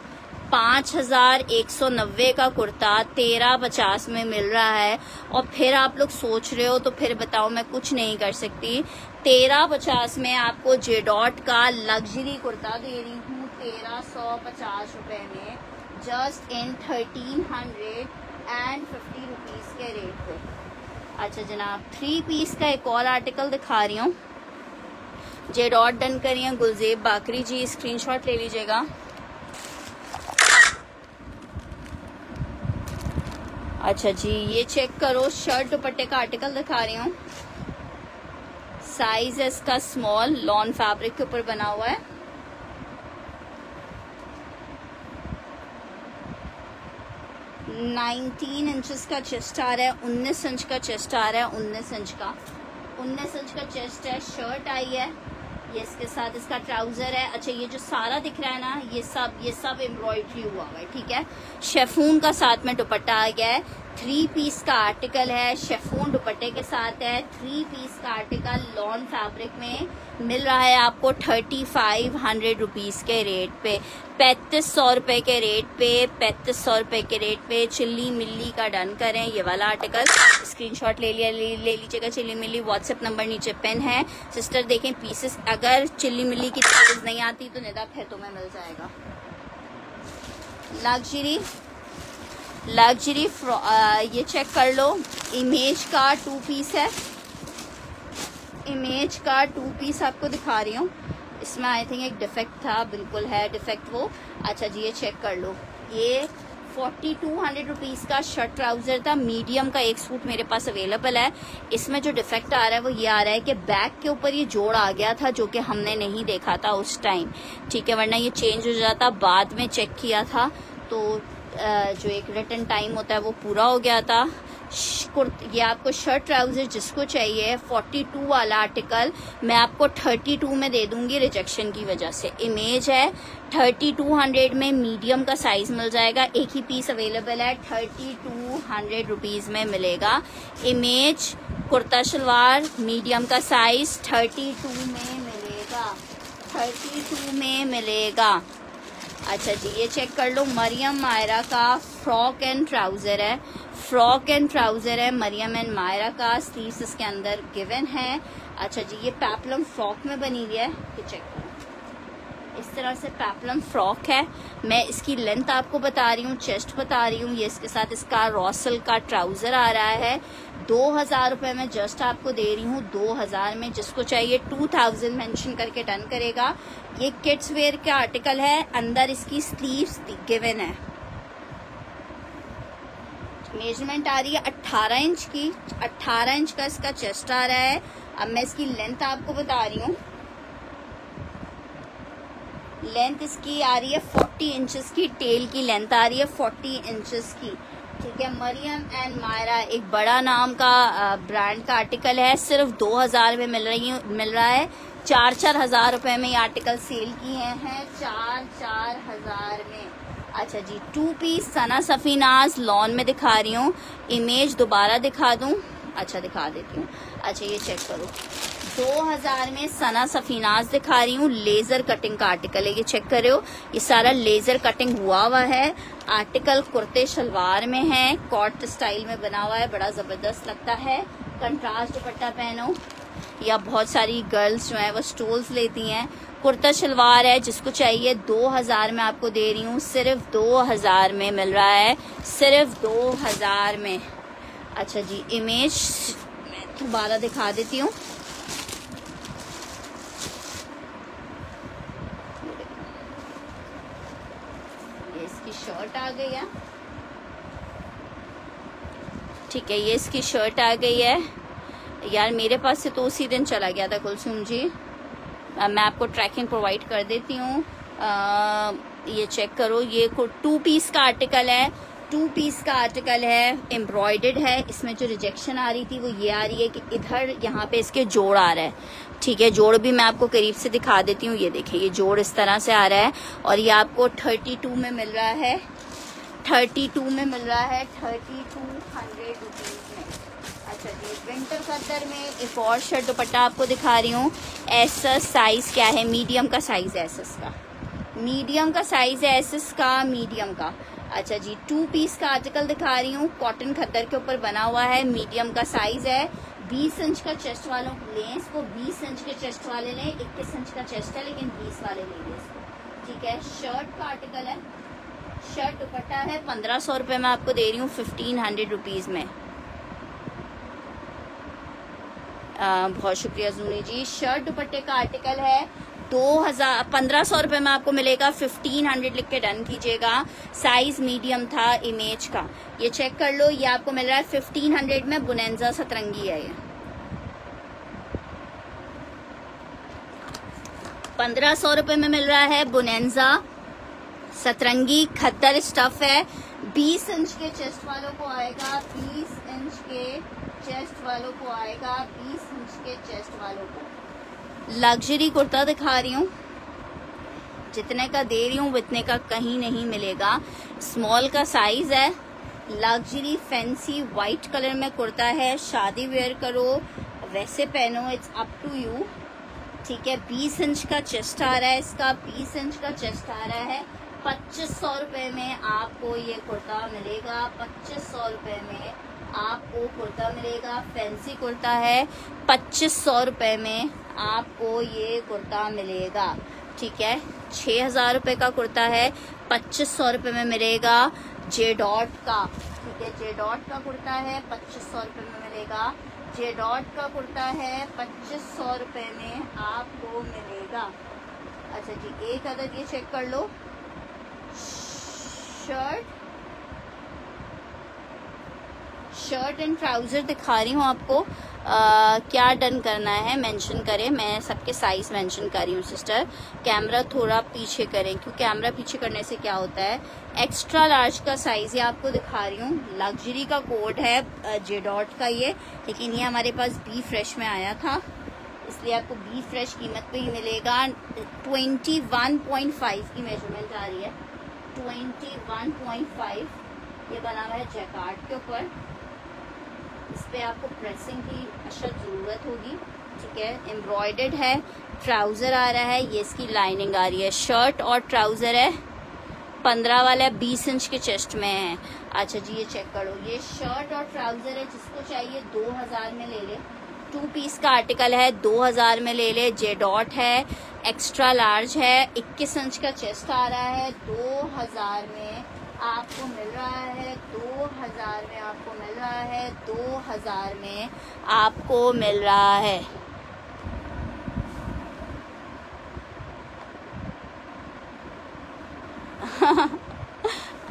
S1: 5190 का कुर्ता 1350 में मिल रहा है। और फिर आप लोग सोच रहे हो तो फिर बताओ मैं कुछ नहीं कर सकती। 1350 में आपको J डॉट का लग्जरी कुर्ता दे रही हूँ 1350 रुपये में। जस्ट इन 1350 रुपीज़ के रेट पे। अच्छा जनाब 3 पीस का एक और आर्टिकल दिखा रही हूँ। J डॉट डन करी है गुलजेब बाकरी जी, स्क्रीनशॉट ले लीजिएगा। अच्छा जी ये चेक करो। शर्ट दुपट्टे का आर्टिकल दिखा रही हूँ। साइज है इसका स्मॉल। लॉन फैब्रिक के ऊपर बना हुआ है। 19 इंचेस का चेस्ट आ रहा है। 19 इंच का चेस्ट आ रहा है। 19 इंच का चेस्ट है। शर्ट आई है। ये इसके साथ इसका ट्राउजर है। अच्छा ये जो सारा दिख रहा है ना ये सब एम्ब्रॉयडरी हुआ है। ठीक है, शेफून का साथ में दुपट्टा आ गया है। 3 पीस का आर्टिकल है। शेफून दुपट्टे के साथ है। 3 पीस का आर्टिकल लॉन फैब्रिक में मिल रहा है आपको 3500 रुपीज़ के रेट पे। 3500 रुपये के रेट पे। 3500 रुपये के रेट पे चिल्ली मिल्ली का डन करें। ये वाला आर्टिकल स्क्रीनशॉट ले लीजिएगा। चिल्ली मिल्ली व्हाट्सएप नंबर नीचे पेन है। सिस्टर देखें पीसेस अगर चिल्ली मिल्ली की डिटेल्स नहीं आती तो निदा फिर तुम्हें मिल जाएगा। लग्जरी ये चेक कर लो। इमेज का 2 पीस है। इमेज का 2 पीस आपको दिखा रही हूँ। इसमें आई थिंक एक डिफेक्ट था। बिल्कुल है डिफेक्ट वो। अच्छा जी ये चेक कर लो। ये 4200 रुपीज़ का शर्ट ट्राउजर था। मीडियम का एक सूट मेरे पास अवेलेबल है। इसमें जो डिफेक्ट आ रहा है वो ये आ रहा है कि बैक के ऊपर ये जोड़ आ गया था जो कि हमने नहीं देखा था उस टाइम। ठीक है, वरना ये चेंज हो जाता। बाद में चेक किया था तो जो एक रिटर्न टाइम होता है वो पूरा हो गया था। ये आपको शर्ट ट्राउजर जिसको चाहिए 42 वाला आर्टिकल मैं आपको 32 में दे दूंगी रिजेक्शन की वजह से। इमेज है 3200 में, मीडियम का साइज मिल जाएगा, एक ही पीस अवेलेबल है, 3200 रुपीज में मिलेगा। इमेज कुर्ता शलवार मीडियम का साइज 32 में मिलेगा, 32 में मिलेगा। अच्छा जी, ये चेक कर लो, मरियम मायरा का फ्रॉक एंड ट्राउजर है, फ्रॉक एंड ट्राउजर है मरियम एंड मायरा का, स्लीव्स इसके अंदर गिवन है। अच्छा जी, ये पेप्लम फ्रॉक में बनी हुई है, ये चेक करो, इस तरह से पेप्लम फ्रॉक है। मैं इसकी लेंथ आपको बता रही हूँ, चेस्ट बता रही हूँ। ये इसके साथ इसका रॉसल का ट्राउजर आ रहा है, 2000 रुपए में जस्ट आपको दे रही हूँ, 2000 में। जिसको चाहिए 2000 मेंशन करके डन करेगा। ये किड्स वेयर का आर्टिकल है, अंदर इसकी स्लीव्स गिवन है। मेजरमेंट आ रही है 18 इंच की, 18 इंच का इसका चेस्ट आ रहा है। अब मैं इसकी लेंथ आपको बता रही हूँ, लेंथ इसकी आ रही है 40 इंचेस की, टेल की लेंथ आ रही है 40 इंचेस की। ठीक है, मरियम एंड मायरा एक बड़ा नाम का ब्रांड का आर्टिकल है, सिर्फ 2000 में मिल रहा है। 4-4 हजार रुपए में ये आर्टिकल सेल किए हैं, 4-4 हजार में। अच्छा जी, 2 पीस सना सफीनाज लॉन में दिखा रही हूँ। इमेज दोबारा दिखा दूं? अच्छा, दिखा देती हूँ। अच्छा, ये चेक करो, 2000 में सना सफीनाज दिखा रही हूँ, लेजर कटिंग का आर्टिकल है, ये चेक कर रहे हो, ये सारा लेजर कटिंग हुआ है। आर्टिकल कुर्ते शलवार में है, कॉट स्टाइल में बना हुआ है, बड़ा जबरदस्त लगता है। कंट्रास्ट दुपट्टा पहनो, या बहुत सारी गर्ल्स जो है वो स्टोल्स लेती हैं। कुर्ता शलवार है, जिसको चाहिए 2000 में आपको दे रही हूँ, सिर्फ 2000 में मिल रहा है, सिर्फ 2000 में। अच्छा जी, इमेज मैं दोबारा दिखा देती हूँ। ये इसकी शर्ट आ गई है, ठीक है, ये इसकी शर्ट आ गई है। यार मेरे पास से तो उसी दिन चला गया था कुलसुम जी, मैं आपको ट्रैकिंग प्रोवाइड कर देती हूँ। ये चेक करो, ये 2 पीस का आर्टिकल है, 2 पीस का आर्टिकल है, एम्ब्रॉयडर्ड है। इसमें जो रिजेक्शन आ रही थी वो ये आ रही है कि इधर यहाँ पे इसके जोड़ आ रहा है। ठीक है, जोड़ भी मैं आपको करीब से दिखा देती हूँ। ये देखिए, ये जोड़ इस तरह से आ रहा है, और ये आपको 32 में मिल रहा है, 32 में मिल रहा है, 3200 रुपीज में। अच्छा जी, विंटर खद्दर में एक और शर्ट दुपट्टा आपको दिखा रही हूँ। एसएस साइज क्या है? मीडियम का साइज है एसएस का, मीडियम का साइज है एसएस का, मीडियम का। अच्छा जी, 2 पीस का आर्टिकल दिखा रही हूँ, कॉटन खद्दर के ऊपर बना हुआ है, मीडियम का साइज है। 20 इंच का चेस्ट वालों लें इसको, 20 इंच के चेस्ट वाले लें, 21 इंच का चेस्ट है लेकिन 20 वाले लेंगे इसको। ठीक है, शर्ट का आर्टिकल है, शर्ट दुपट्टा है, 1500 रुपए में आपको दे रही हूँ, 1500 रुपीज में। बहुत शुक्रिया जूनी जी। शर्ट दुपट्टे का आर्टिकल है, 1500 रुपए में आपको मिलेगा, 1500 लिख के डन कीजिएगा। साइज मीडियम था इमेज का, ये चेक कर लो, ये आपको मिल रहा है 1500 में। बुनेंजा सतरंगी है ये, 1500 रुपए में मिल रहा है। बुनेंजा सतरंगी खद्दर स्टफ है, 20 इंच के चेस्ट वालों को आएगा, 20 इंच के चेस्ट वालों को आएगा, 20 इंच के चेस्ट वालों को। लग्जरी कुर्ता दिखा रही हूँ, जितने का दे रही हूँ उतने का कहीं नहीं मिलेगा। स्मॉल का साइज है, लग्जरी फैंसी व्हाइट कलर में कुर्ता है, शादी वेयर करो, वैसे पहनो, इट्स अप टू यू। ठीक है, 20 इंच का चेस्ट आ रहा है इसका, 20 इंच का चेस्ट आ रहा है। 2500 रुपए में आपको ये कुर्ता मिलेगा, 2500 रुपए में आपको कुर्ता मिलेगा। फैंसी कुर्ता है, 2500 रुपए में आपको ये कुर्ता मिलेगा। ठीक है, 6000 रुपए का कुर्ता है, 2500 रुपए में मिलेगा। जे डॉट का, ठीक है, जे डॉट का कुर्ता है, 2500 रुपए में मिलेगा। जे डॉट का कुर्ता है, 2500 रुपए में आपको मिलेगा। अच्छा जी, एक अदद ये चेक कर लो, शर्ट एंड ट्राउजर दिखा रही हूँ आपको। क्या डन करना है मेंशन करें, मैं सबके साइज मेंशन कर रही हूँ सिस्टर। कैमरा थोड़ा पीछे करें, क्योंकि कैमरा पीछे करने से क्या होता है, एक्स्ट्रा लार्ज का साइज ये आपको दिखा रही हूँ। लग्जरी का कोड है जे डॉट का ये, लेकिन ये हमारे पास बी फ्रेश में आया था, इसलिए आपको बी फ्रेश कीमत पे ही मिलेगा। 21.5 की मेजरमेंट आ रही है, 21.5। ये बना हुआ है जैकार्ड के ऊपर, इस पे आपको प्रेसिंग की अशद ज़रूरत होगी, ठीक है। एम्ब्रॉयडर्ड है, ट्राउज़र आ रहा है, ये इसकी लाइनिंग आ रही है। शर्ट और ट्राउज़र है, 15 वाला 20 इंच के चेस्ट में है। अच्छा जी, ये चेक करो, ये शर्ट और ट्राउज़र है, जिसको चाहिए 2000 में ले ले। 2 पीस का आर्टिकल है, 2000 में ले ले। जे डॉट है, एक्स्ट्रा लार्ज है, 21 इंच का चेस्ट आ रहा है, 2000 में आपको मिल रहा है, 2000 में आपको मिल रहा है, 2000 में आपको मिल रहा है।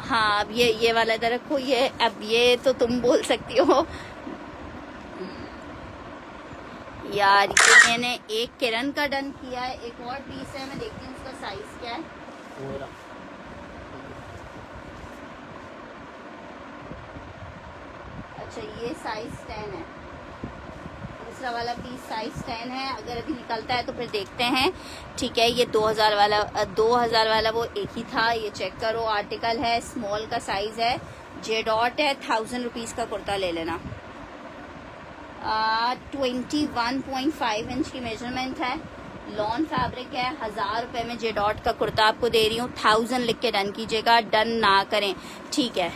S1: हाँ, अब ये वाला इधर रखो, ये अब ये तो तुम बोल सकती हो यार। ये मैंने एक किरण का डन किया है, एक और पीस है, मैं देखती हूँ उसका साइज क्या है। अच्छा, ये साइज 10 है, दूसरा वाला पीस साइज 10 है। अगर अभी निकलता है तो फिर देखते हैं, ठीक है। ये 2000 वाला वो एक ही था, ये चेक करो। आर्टिकल है, स्मॉल का साइज है, जे डॉट है, 1000 रुपीज़ का कुर्ता ले लेना। 21.5 इंच की मेजरमेंट है, लॉन फैब्रिक है, 1000 रुपए में जे डॉट का कुर्ता आपको दे रही हूँ। 1000 लिख के डन कीजिएगा, डन ना करें, ठीक है।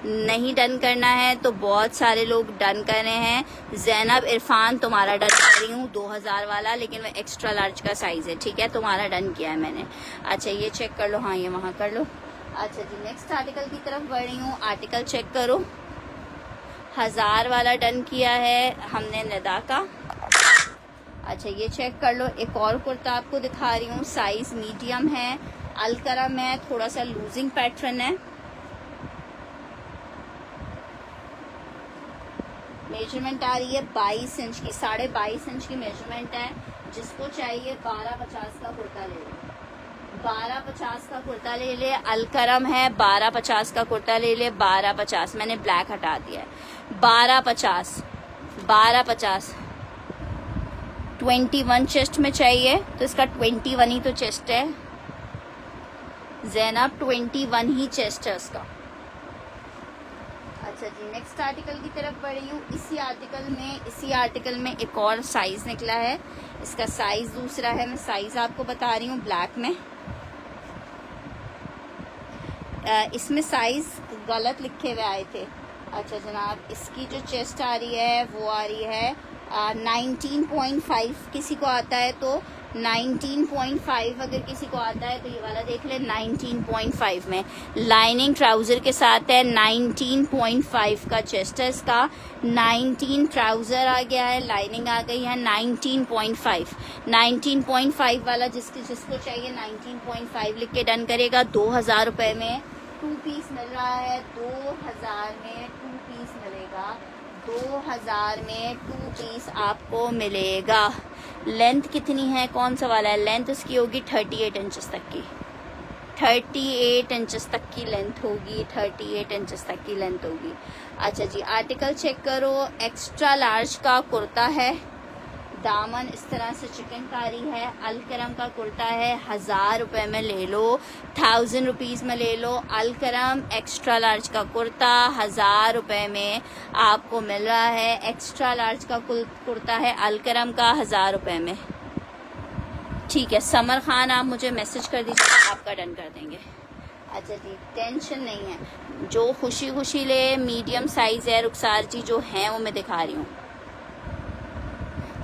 S1: नहीं डन करना है तो बहुत सारे लोग डन कर रहे हैं। जैनब इरफान, तुम्हारा डन कर रही हूँ 2000 वाला, लेकिन वो एक्स्ट्रा लार्ज का साइज है, ठीक है, तुम्हारा डन किया है मैंने। अच्छा, ये चेक कर लो, हाँ ये वहाँ कर लो। अच्छा जी, नेक्स्ट आर्टिकल की तरफ बढ़ रही हूँ। आर्टिकल चेक करो, 1000 वाला डन किया है हमने निदा का। अच्छा, ये चेक कर लो, एक और कुर्ता आपको दिखा रही हूँ, साइज मीडियम है, अलकरम है, थोड़ा सा लूजिंग पैटर्न है। मेजरमेंट आ रही है 22 इंच की, 22.5 इंच की मेजरमेंट है। जिसको चाहिए 1250 का कुर्ता ले ले, 1250 का कुर्ता ले ले। अलकरम है, 1250 का कुर्ता ले ले, 1250। मैंने ब्लैक हटा दिया है, 1250। 21 चेस्ट में चाहिए तो इसका 21 ही तो चेस्ट है ज़ैनब, 21 ही चेस्ट है उसका। अच्छा जी, नेक्स्ट आर्टिकल की तरफ बढ़ रही हूँ। इसी आर्टिकल में एक और साइज निकला है, इसका साइज दूसरा है, मैं साइज आपको बता रही हूँ ब्लैक में। इसमें साइज गलत लिखे हुए आए थे। अच्छा जनाब, इसकी जो चेस्ट आ रही है वो आ रही है 19.5, किसी को आता है तो 19.5, अगर किसी को आता है तो ये वाला देख ले, 19.5 में लाइनिंग ट्राउज़र के साथ है। 19.5 का चेस्ट है इसका, 19 ट्राउज़र आ गया है, लाइनिंग आ गई है 19.5। 19.5 वाला जिसको चाहिए 19.5 लिख के डन करेगा। 2000 रुपये में 2 पीस मिल रहा है, 2000 में 2 पीस मिलेगा, 2000 में 2 पीस आपको मिलेगा। लेंथ कितनी है, कौन सा वाला है, लेंथ उसकी होगी 38 इंचेस तक की, 38 इंचेस तक की लेंथ होगी, 38 इंचेस तक की लेंथ होगी। अच्छा जी, आर्टिकल चेक करो, एक्स्ट्रा लार्ज का कुर्ता है, दामन इस तरह से चिकनकारी है, अलकरम का कुर्ता है, 1000 रुपये में ले लो, 1000 रुपीज़ में ले लो। अलकरम एक्स्ट्रा लार्ज का कुर्ता 1000 रुपये में आपको मिल रहा है। एक्स्ट्रा लार्ज का कुर्ता है अलकरम का 1000 रुपये में, ठीक है। समर खान, आप मुझे मैसेज कर दीजिए, आपका डन कर देंगे। अच्छा जी, टेंशन नहीं है, जो खुशी खुशी ले। मीडियम साइज़ है रुखसार जी, जो हैं वो मैं दिखा रही हूँ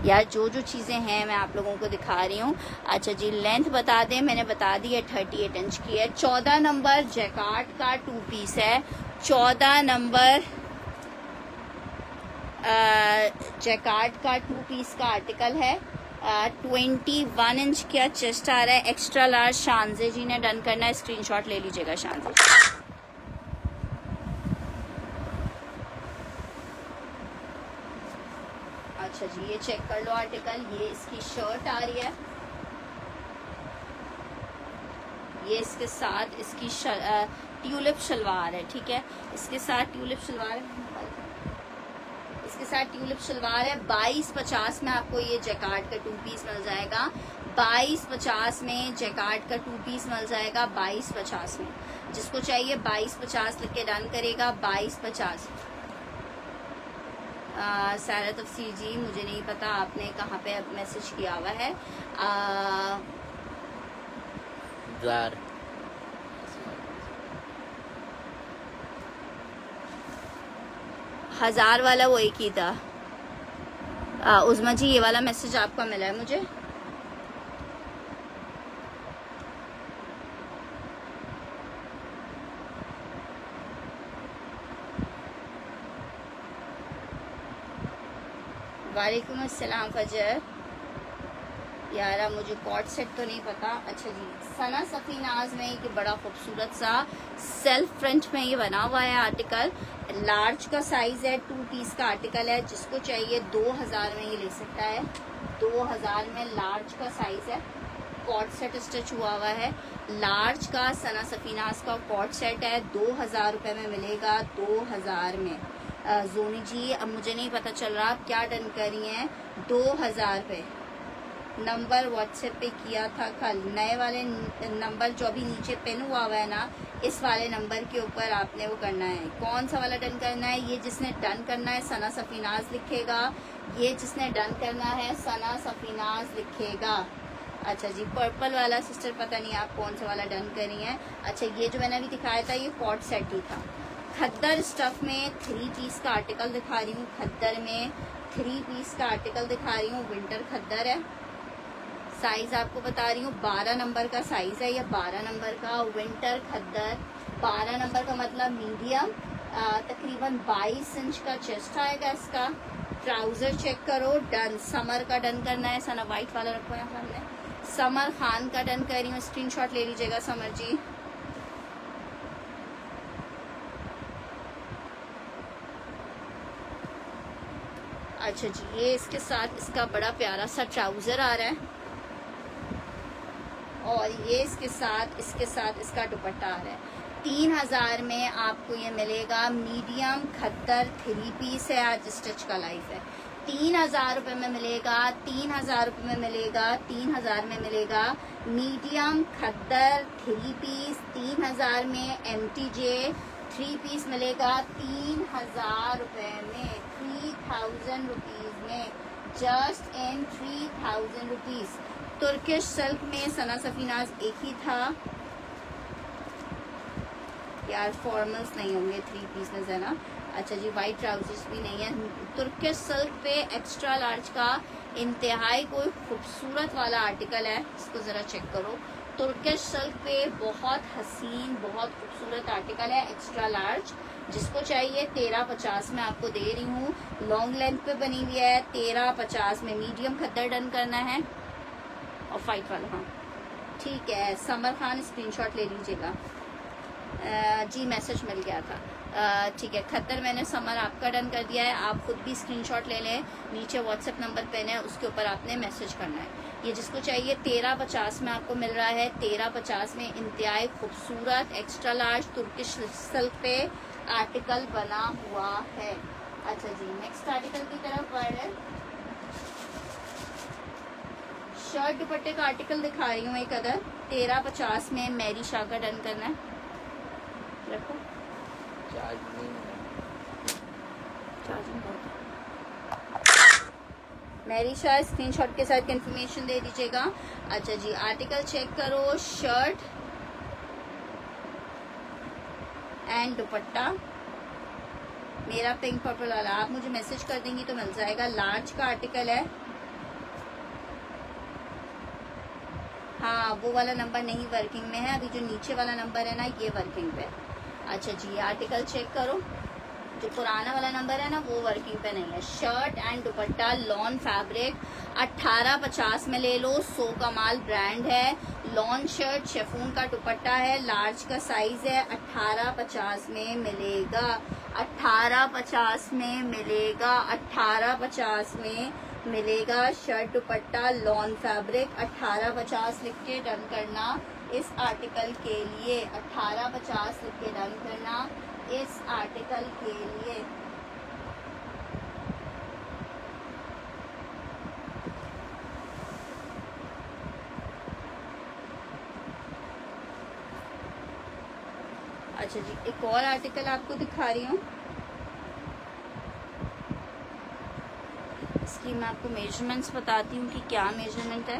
S1: यार, जो चीज़ें हैं मैं आप लोगों को दिखा रही हूँ। अच्छा जी, लेंथ बता दें, मैंने बता दी है 38 इंच की है। 14 नंबर जैकार्ड का 2 पीस है, 14 नंबर जैकार्ड का 2 पीस का आर्टिकल है। 21 इंच का चेस्ट आ रहा है, एक्स्ट्रा लार्ज। शानजे जी ने डन करना है, स्क्रीनशॉट ले लीजिएगा शानजे। अच्छा जी, ये चेक कर लो आर्टिकल। ये इसकी शर्ट आ रही है, ये इसके साथ इसकी ट्यूलिप शलवार है। ठीक है, इसके साथ ट्यूलिप शलवार है, इसके साथ ट्यूलिप शलवार है। 2250 में आपको ये जैकार्ड का 2 पीस मिल जाएगा। 2250 में जैकार्ड का 2 पीस मिल जाएगा। 2250 में जिसको चाहिए 2250 लिख के डन करेगा। 2250। सारा तफसीर जी मुझे नहीं पता आपने कहाँ पे मैसेज किया हुआ है। 1000 वाला वो एक ही था। उज़मा जी ये वाला मैसेज आपका मिला है मुझे। वालेकुम अस्सलाम फजर। यारा मुझे कॉर्ड सेट तो नहीं पता। अच्छा जी, सना सफीनाज में एक बड़ा खूबसूरत सा सेल्फ फ्रंट में ये बना हुआ है आर्टिकल। लार्ज का साइज है, 2 पीस का आर्टिकल है। जिसको चाहिए 2000 में ये ले सकता है। 2000 में लार्ज का साइज है। कॉर्ड सेट स्टिच हुआ हुआ है। लार्ज का सना सफीनाज का कॉर्ड सेट है। 2000 रुपये में मिलेगा। 2000 में। जोनी जी अब मुझे नहीं पता चल रहा आप क्या डन कर रही हैं। 2000 पे नंबर व्हाट्सएप पे किया था कल। नए वाले नंबर जो अभी नीचे पिन हुआ है ना, इस वाले नंबर के ऊपर आपने वो करना है। कौन सा वाला डन करना है? ये जिसने डन करना है सना सफीनाज लिखेगा। ये जिसने डन करना है सना सफीनाज लिखेगा। अच्छा जी, पर्पल वाला सिस्टर पता नहीं आप कौन सा वाला डन कर रही हैं। अच्छा, ये जो मैंने अभी दिखाया था ये कॉर्ड सेट ही था। खद्दर स्टफ में 3 पीस का आर्टिकल दिखा रही हूँ। खद्दर में 3 पीस का आर्टिकल दिखा रही हूँ। विंटर खद्दर है। साइज आपको बता रही हूँ 12 नंबर का साइज है। ये 12 नंबर का विंटर खद्दर। 12 नंबर का मतलब मीडियम। तकरीबन 22 इंच का चेस्ट आएगा इसका। ट्राउजर चेक करो। डन। समर का डन करना है। सना वाइट वाला रखो यहाँ सामने। समर खान का डन कर रही हूँ। स्क्रीनशॉट ले लीजिएगा समर जी। अच्छा जी, ये इसके साथ इसका बड़ा प्यारा सा ट्राउजर आ रहा है और ये इसके साथ इसका दुपट्टा आ रहा है। 3000 में आपको ये मिलेगा। मीडियम खद्दर 3 पीस है। आज स्टिच का लाइफ है। 3000 रुपये में मिलेगा। 3000 रुपये में मिलेगा। 3000 में मिलेगा। मीडियम खद्दर 3 पीस 3000 में। MTJ 3 पीस मिलेगा 3000 रुपये में। 3000 रुपीज में। Just in 3000 rupees. Turkish silk में सना सफीनाज एक ही था यार। फॉर्मल्स नहीं होंगे 3 पीस में ज़रा। अच्छा जी, वाइट ट्राउजर्स भी नहीं है। तुर्किश सिल्क पे एक्स्ट्रा लार्ज का इंतहाई कोई खूबसूरत वाला आर्टिकल है। इसको ज़रा चेक करो। तुर्किश सिल्क पे बहुत हसीन बहुत खूबसूरत आर्टिकल है एक्स्ट्रा लार्ज। जिसको चाहिए 1350 में आपको दे रही हूँ। लॉन्ग लेंथ पे बनी हुई है। 1350 में। मीडियम खद्दर डन करना है और फाइट वाला। हाँ ठीक है। समर खान स्क्रीनशॉट ले लीजिएगा। जी मैसेज मिल गया था। ठीक है, खद्दर मैंने समर आपका डन कर दिया है। आप खुद भी स्क्रीनशॉट ले लें। नीचे व्हाट्सएप नंबर पेन है, उसके ऊपर आपने मैसेज करना है। ये जिसको चाहिए 1350 में आपको मिल रहा है। 1350 में इंतहाई खूबसूरत एक्स्ट्रा लार्ज तुर्किश सिल्क पे आर्टिकल बना हुआ है। अच्छा जी, नेक्स्ट आर्टिकल की तरफ बढ़ रहे। शर्ट दुपट्टे का आर्टिकल दिखा रही हूँ एक अदर। 1350 में। मैरी शाह का डन करना है। रखो मैरी शाह स्क्रीनशॉट के साथ कंफर्मेशन दे दीजिएगा। अच्छा जी, आर्टिकल चेक करो। शर्ट एंड दुपट्टा मेरा पिंक पर्पल वाला। आप मुझे मैसेज कर देंगी तो मिल जाएगा। लार्ज का आर्टिकल है। हाँ, वो वाला नंबर नहीं वर्किंग में है। अभी जो नीचे वाला नंबर है ना, ये वर्किंग पे। अच्छा जी, आर्टिकल चेक करो। जो पुराना वाला नंबर है ना, वो वर्किंग पे नहीं है। Shirt and dupatta lawn fabric 1850 में ले लो। सो कमाल ब्रांड है। लॉन शर्ट शेफून का दुपट्टा है। लार्ज का साइज है। 1850 में मिलेगा। 1850 में मिलेगा। 1850 में मिलेगा। शर्ट दुपट्टा लॉन फैब्रिक 1850 लिख के डन करना इस आर्टिकल के लिए। 1850 लिख के डन करना इस आर्टिकल के लिए। अच्छा जी, एक और आर्टिकल आपको दिखा रही हूँ। इसकी मैं आपको मेजरमेंट्स बताती हूँ कि क्या मेजरमेंट है।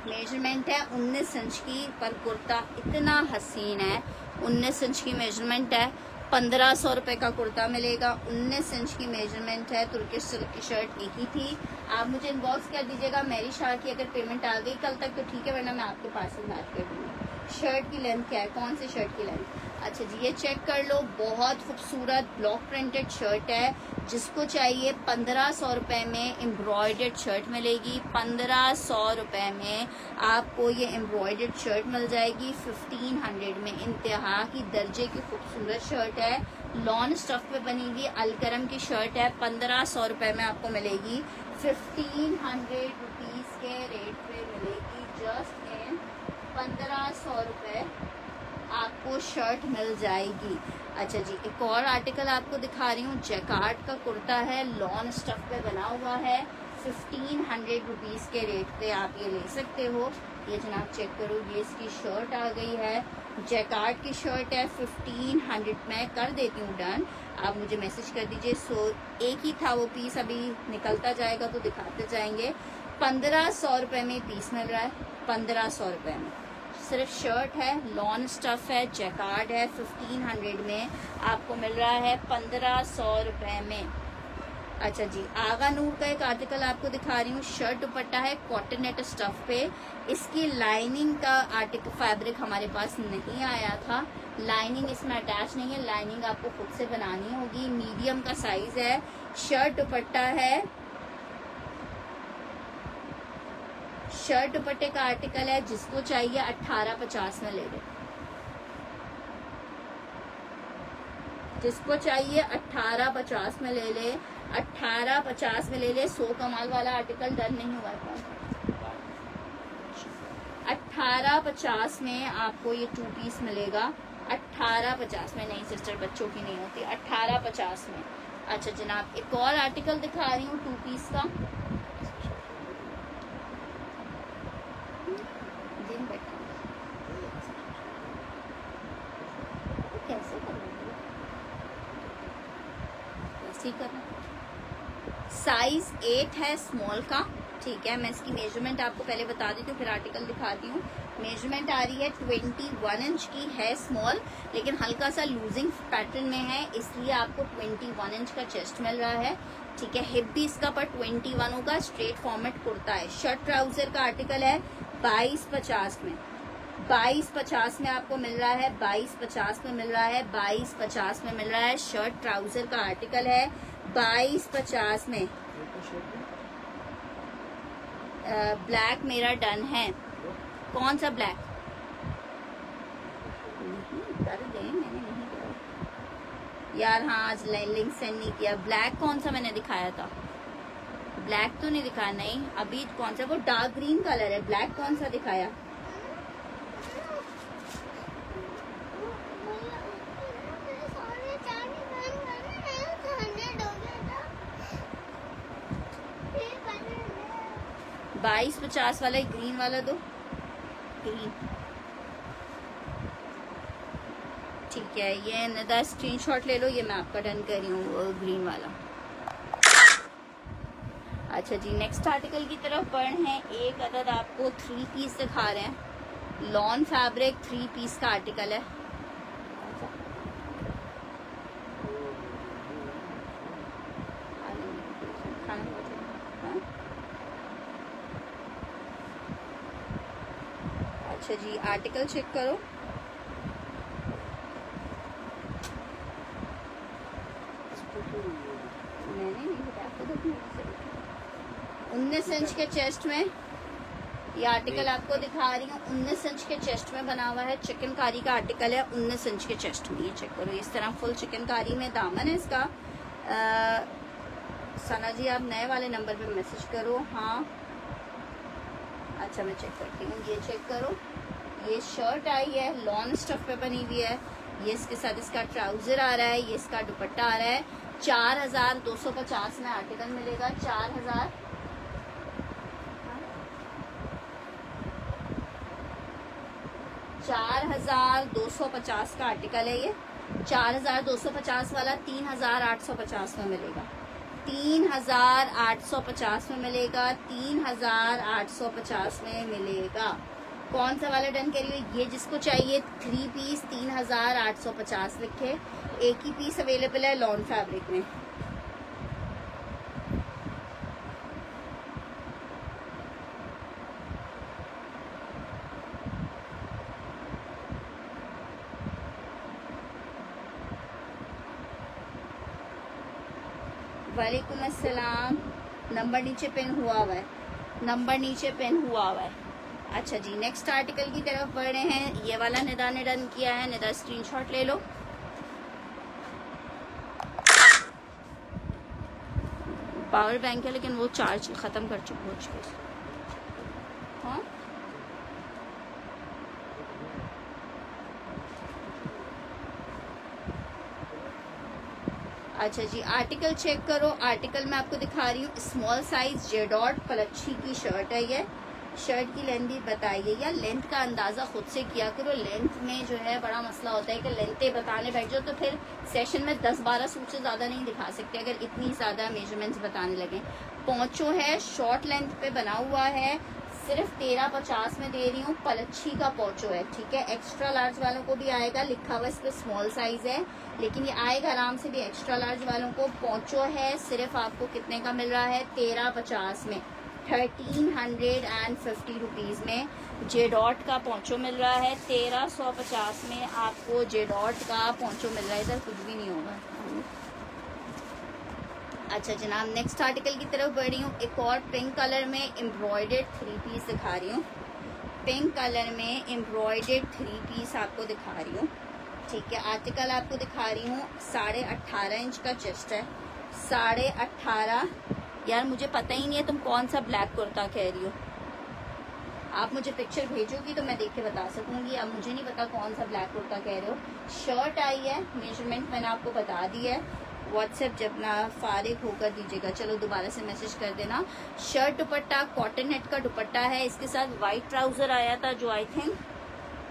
S1: मेजरमेंट है 19 इंच की, पर कुर्ता इतना हसीन है। 19 इंच की मेजरमेंट है। 1500 रुपए का कुर्ता मिलेगा। 19 इंच की मेजरमेंट है। तुर्किश सिल्क की शर्ट एक ही थी। आप मुझे इनबॉक्स कर दीजिएगा मेरी शाह की अगर पेमेंट आ गई कल तक तो ठीक है, वरना मैं आपके पार्सल मैच कर दूंगी। शर्ट की लेंथ क्या है, कौन सी शर्ट की लेंथ? अच्छा जी, ये चेक कर लो। बहुत खूबसूरत ब्लॉक प्रिंटेड शर्ट है। जिसको चाहिए 1500 रुपए में एम्ब्रॉयडर्ड शर्ट मिलेगी। 1500 रुपए में आपको ये एम्ब्रॉयडर्ड शर्ट मिल जाएगी। 1500 में इंतहा की दर्जे की खूबसूरत शर्ट है। लॉन स्टफ पे बनी हुई अलकरम की शर्ट है। 1500 रुपए में आपको मिलेगी। 1500 रुपीज के रेट पे मिलेगी। जस्ट इन 1500 रुपए आपको शर्ट मिल जाएगी। अच्छा जी, एक और आर्टिकल आपको दिखा रही हूँ। जैकार्ड का कुर्ता है, लॉन स्टफ पे बना हुआ है। 1500 रुपीज के रेट पे आप ये ले सकते हो। ये जनाब चेक करो, ये इसकी शर्ट आ गई है। जैकार्ड की शर्ट है। 1500 में कर देती हूँ डन। आप मुझे मैसेज कर दीजिए। सो एक ही था वो पीस, अभी निकलता जाएगा तो दिखाते जाएंगे। 1500 रुपए में पीस मिल रहा है। 1500 रुपए में सिर्फ शर्ट है, लॉन स्टफ है, जैकार्ड है। 1500 में आपको मिल रहा है 1500 रुपए में। अच्छा जी, आगा नूर का एक आर्टिकल आपको दिखा रही हूँ। शर्ट दुपट्टा है कॉटन नेट स्टफ पे। इसकी लाइनिंग का आर्टिकल फैब्रिक हमारे पास नहीं आया था। लाइनिंग इसमें अटैच नहीं है, लाइनिंग आपको खुद से बनानी होगी। मीडियम का साइज है। शर्ट दुपट्टा है। शर्ट दुपट्टे का आर्टिकल है। जिसको चाहिए 1850 में ले ले। जिसको चाहिए 1850 में ले ले। 1850 में ले ले। 100 कमाल वाला आर्टिकल डन नहीं हुआ था। 1850 में आपको ये 2 पीस मिलेगा। 1850 में। नहीं सिस्टर, बच्चों की नहीं होती। 1850 में। अच्छा जनाब, एक और आर्टिकल दिखा रही हूँ 2 पीस का। कैसे करना? साइज 8 है स्मॉल का। ठीक है, मैं इसकी मेजरमेंट आपको पहले बता देती हूँ, फिर आर्टिकल दिखाती हूँ। मेजरमेंट आ रही है 21 इंच की है स्मॉल, लेकिन हल्का सा लूजिंग पैटर्न में है, इसलिए आपको 21 इंच का चेस्ट मिल रहा है। ठीक है, हिप भी इसका पर 21 होगा। स्ट्रेट फॉर्मेट कुर्ता है। शर्ट ट्राउजर का आर्टिकल है 2250 में। 2250 में आपको मिल रहा है। 2250 में मिल रहा है। 2250 में मिल रहा है। शर्ट ट्राउजर का आर्टिकल है 2250 में। ब्लैक मेरा डन है। कौन सा ब्लैक? कर दे, मैंने नहीं किया यार। हाँ, आज लिंक सेंड नहीं किया। ब्लैक कौन सा मैंने दिखाया था? ब्लैक तो नहीं दिखाया। नहीं, अभी कौन सा? वो डार्क ग्रीन कलर है। ब्लैक कौन सा दिखाया? बाईस 50 वाला ग्रीन वाला दो। ग्रीन ठीक है, ये नदा स्क्रीनशॉट ले लो। ये मैं आपका डन कर रही हूँ ग्रीन वाला। अच्छा जी, नेक्स्ट आर्टिकल की तरफ बढ़ हैं। एक अदद आपको 3 पीस दिखा रहे हैं। लॉन फैब्रिक 3 पीस का आर्टिकल है। अच्छा जी, आर्टिकल चेक करो। मैंने नहीं बताया, 19 इंच के चेस्ट में ये आर्टिकल आपको दिखा रही हूँ 19 इंच के चेस्ट में बना हुआ है, चिकनकारी का आर्टिकल है 19 इंच के चेस्ट में। ये चेक करो, इस तरह फुल चिकनकारी में दामन है इसका। सना जी आप नए वाले नंबर पे मैसेज करो। हाँ अच्छा मैं चेक करती हूँ। ये चेक करो, ये शर्ट आई है, लॉन स्टफ पे बनी हुई है। ये इसके साथ इसका ट्राउजर आ रहा है, ये इसका दुपट्टा आ रहा है। 4250 में आर्टिकल मिलेगा। 4250 का आर्टिकल है ये। 4250 वाला 3850 में मिलेगा। 3850 में मिलेगा। 3850 में मिलेगा। कौन सा वाला डन करिए? ये जिसको चाहिए 3 पीस 3850 लिखे। एक ही पीस अवेलेबल है लॉन फैब्रिक में। वालेकुम अस्सलाम। नंबर नीचे पिन हुआ हुआ है, नंबर नीचे पिन हुआ हुआ है। अच्छा जी, नेक्स्ट आर्टिकल की तरफ बढ़ रहे हैं। ये वाला निदा ने डन किया है, निदा स्क्रीनशॉट ले लो। पावर बैंक है लेकिन वो चार्ज खत्म कर चुके हो चुके। हाँ अच्छा जी, आर्टिकल चेक करो। आर्टिकल मैं आपको दिखा रही हूँ स्मॉल साइज जेडॉट पलच्छी की शर्ट है ये। शर्ट की लेंथ भी बताइए, या लेंथ का अंदाजा खुद से किया करो। लेंथ में जो है बड़ा मसला होता है कि लेंथें बताने बैठ जाओ तो फिर सेशन में 10-12 सूट से ज्यादा नहीं दिखा सकते अगर इतनी ज्यादा मेजरमेंट्स बताने लगे। पोंचो है, शॉर्ट लेंथ पे बना हुआ है, सिर्फ 1350 में दे रही हूँ। पलच्छी का पोंचो है, ठीक है। एक्स्ट्रा लार्ज वालों को भी आएगा, लिखा हुआ इस पे स्मॉल साइज है लेकिन ये आएगा आराम से भी एक्स्ट्रा लार्ज वालों को। पोंचो है, सिर्फ आपको कितने का मिल रहा है? 1350 में, 1350 रुपीज में जेडॉट का पोंचो मिल रहा है। 1350 में आपको जेडॉट का पोंचो मिल रहा है। इधर कुछ भी नहीं होगा। अच्छा जनाब, नेक्स्ट आर्टिकल की तरफ बढ़ रही हूँ। एक और पिंक कलर में एम्ब्रॉयडर्ड 3 पीस दिखा रही हूँ। पिंक कलर में एम्ब्रॉयडर्ड 3 पीस आपको दिखा रही हूँ, ठीक है। आर्टिकल आपको दिखा रही हूँ 18.5 इंच का चेस्ट है। 18.5। यार मुझे पता ही नहीं है तुम कौन सा ब्लैक कुर्ता कह रही हो। आप मुझे पिक्चर भेजोगी तो मैं देख के बता सकूंगी। अब मुझे नहीं पता कौन सा ब्लैक कुर्ता कह रहे हो। शर्ट आई है, मेजरमेंट मैंने आपको बता दी है। व्हाट्सएप जब ना फारिग होकर दीजिएगा, चलो दोबारा से मैसेज कर देना। शर्ट दुपट्टा कॉटन नेट का दुपट्टा है, इसके साथ वाइट ट्राउजर आया था जो आई थिंक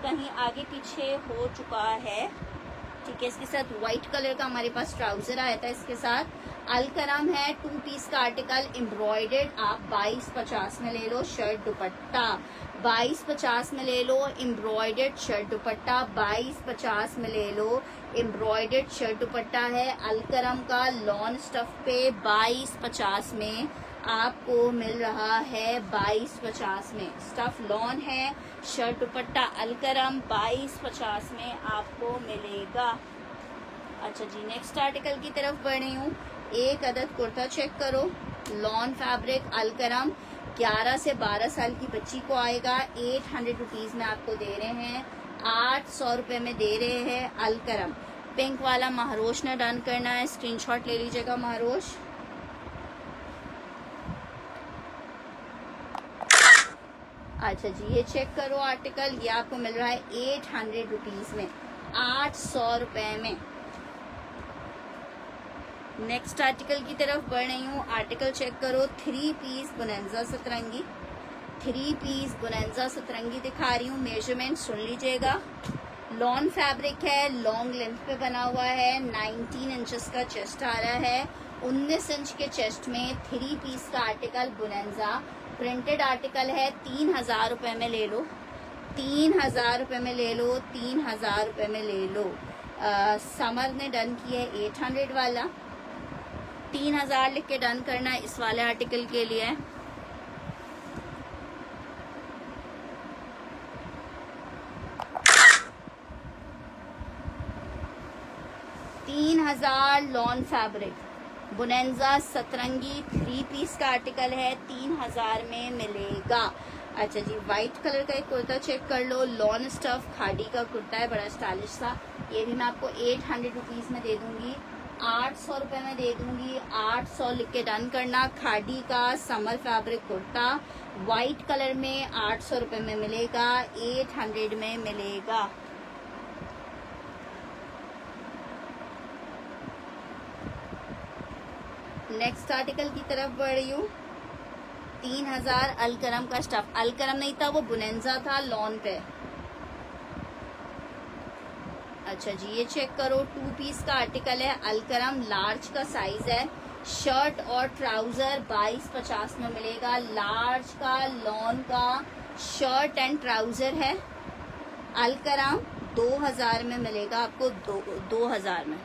S1: कहीं आगे पीछे हो चुका है, ठीक है। इसके साथ व्हाइट कलर का हमारे पास ट्राउजर आया था। इसके साथ अलकरम है, 2 पीस का आर्टिकल एम्ब्रॉयडर्ड। आप 2250 में ले लो। शर्ट दुपट्टा 2250 में ले लो। एम्ब्रॉयडर्ड शर्ट दुपट्टा 2250 में ले लो। एम्ब्रॉयडर्ड शर्ट दुपट्टा है अलकरम का, लॉन स्टफ पे 2250 में आपको मिल रहा है। 2250 में स्टफ लॉन है, शर्ट दुपट्टा अलकरम 2250 में आपको मिलेगा। अच्छा जी, नेक्स्ट आर्टिकल की तरफ बढ़ रही हूँ। एक अदद कुर्ता चेक करो, लॉन फैब्रिक अलकरम। 11 से 12 साल की बच्ची को आएगा। 800 रुपीज में आपको दे रहे हैं। 800 रुपए में दे रहे हैं अलकरम। पिंक वाला महरोश ने डन करना है, स्क्रीनशॉट ले लीजिएगा महरोश। अच्छा जी, ये चेक करो आर्टिकल, ये आपको मिल रहा है 800 रुपीज में, 800 रुपए में। नेक्स्ट आर्टिकल की तरफ बढ़ रही हूँ। आर्टिकल चेक करो, 3 पीस बोनेंजा सतरंगी। 3 पीस बोनेंजा सतरंगी दिखा रही हूँ। मेजरमेंट सुन लीजिएगा। लॉन फैब्रिक है, लॉन्ग लेंथ पे बना हुआ है। 19 इंचेस का चेस्ट आ रहा है। 19 इंच के चेस्ट में 3 पीस का आर्टिकल बोनेंजा प्रिंटेड आर्टिकल है। 3000 रुपए में ले लो। 3000 रुपए में ले लो। 3000 रुपए में ले लो। समर ने डन किया है 800 वाला। 3000 लिख के डन करना है इस वाले आर्टिकल के लिए। $3000 लॉन फैब्रिक बोनेंजा सतरंगी 3 पीस का आर्टिकल है। 3000 में मिलेगा। अच्छा जी, व्हाइट कलर का एक कुर्ता चेक कर लो, लॉन स्टफ खादी का कुर्ता है, बड़ा स्टाइलिश सा। ये भी मैं आपको 800 रुपीज में दे दूंगी, 800 रुपए में दे दूंगी। 800 लिख के डन करना। खादी का summer fabric kurta white colour में 800 रुपए में मिलेगा, 800 में मिलेगा। नेक्स्ट आर्टिकल की तरफ बढ़ रही हूँ। 3000 अलकरम का स्टफ, अलकरम नहीं था वो बुनेंजा था लॉन पे। अच्छा जी, ये चेक करो, 2 पीस का आर्टिकल है, अलकरम लार्ज का साइज है। शर्ट और ट्राउजर 2250 में मिलेगा। लार्ज का लॉन का शर्ट एंड ट्राउजर है, अलकरम 2000 में मिलेगा आपको, 2000 में।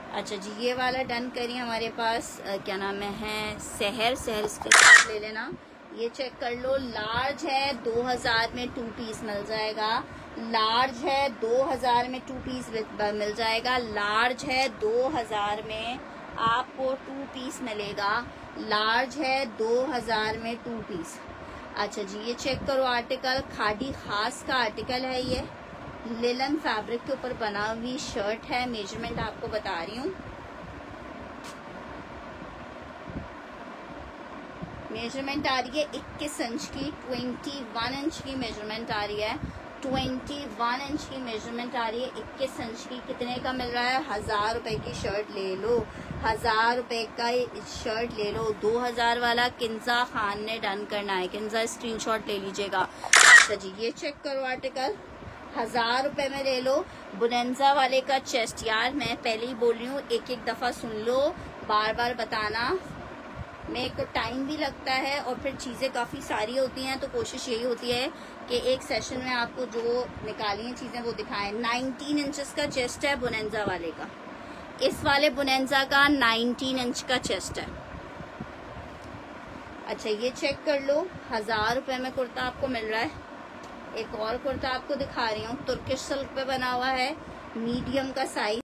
S1: अच्छा जी, ये वाला डन करिए। हमारे पास क्या नाम है, सहर इसके साथ ले लेना। ये चेक कर लो, लार्ज है 2000 में 2 पीस मिल जाएगा। लार्ज है 2000 में 2 पीस मिल जाएगा। लार्ज है 2000 में आपको 2 पीस मिलेगा। लार्ज है 2000 में 2 पीस। अच्छा जी, ये चेक करो आर्टिकल, खादी खास का आर्टिकल है। ये लिलन फैब्रिक के ऊपर बना हुई शर्ट है। मेजरमेंट आपको बता रही हूँ, मेजरमेंट आ रही है 21 इंच की, 21 इंच की मेजरमेंट आ रही है। 21 इंच की मेजरमेंट आ रही है, 21 इंच की। कितने का मिल रहा है? 1000 रुपए की शर्ट ले लो, 1000 रुपए का शर्ट ले लो। 2000 वाला किंजा खान ने डन करना है, किंजा स्क्रीनशॉट ले लीजिएगा। अच्छा जी, ये चेक करो आर्टिकल, 1000 रुपए में ले लो। बुनेंजा वाले का चेस्ट, यार मैं पहले ही बोल रही हूँ, एक एक दफा सुन लो, बार बार बताना। मेरे को टाइम भी लगता है और फिर चीज़ें काफ़ी सारी होती हैं, तो कोशिश यही होती है कि एक सेशन में आपको जो निकाली हैं चीज़ें वो दिखाएं। 19 इंचेस का चेस्ट है बुनेंजा वाले का, इस वाले बुनेंजा का 19 इंच का चेस्ट है। अच्छा, ये चेक कर लो, 1000 रुपए में कुर्ता आपको मिल रहा है। एक और कुर्ता आपको दिखा रही हूँ, तुर्किश सिल्क पे बना हुआ है, मीडियम का साइज।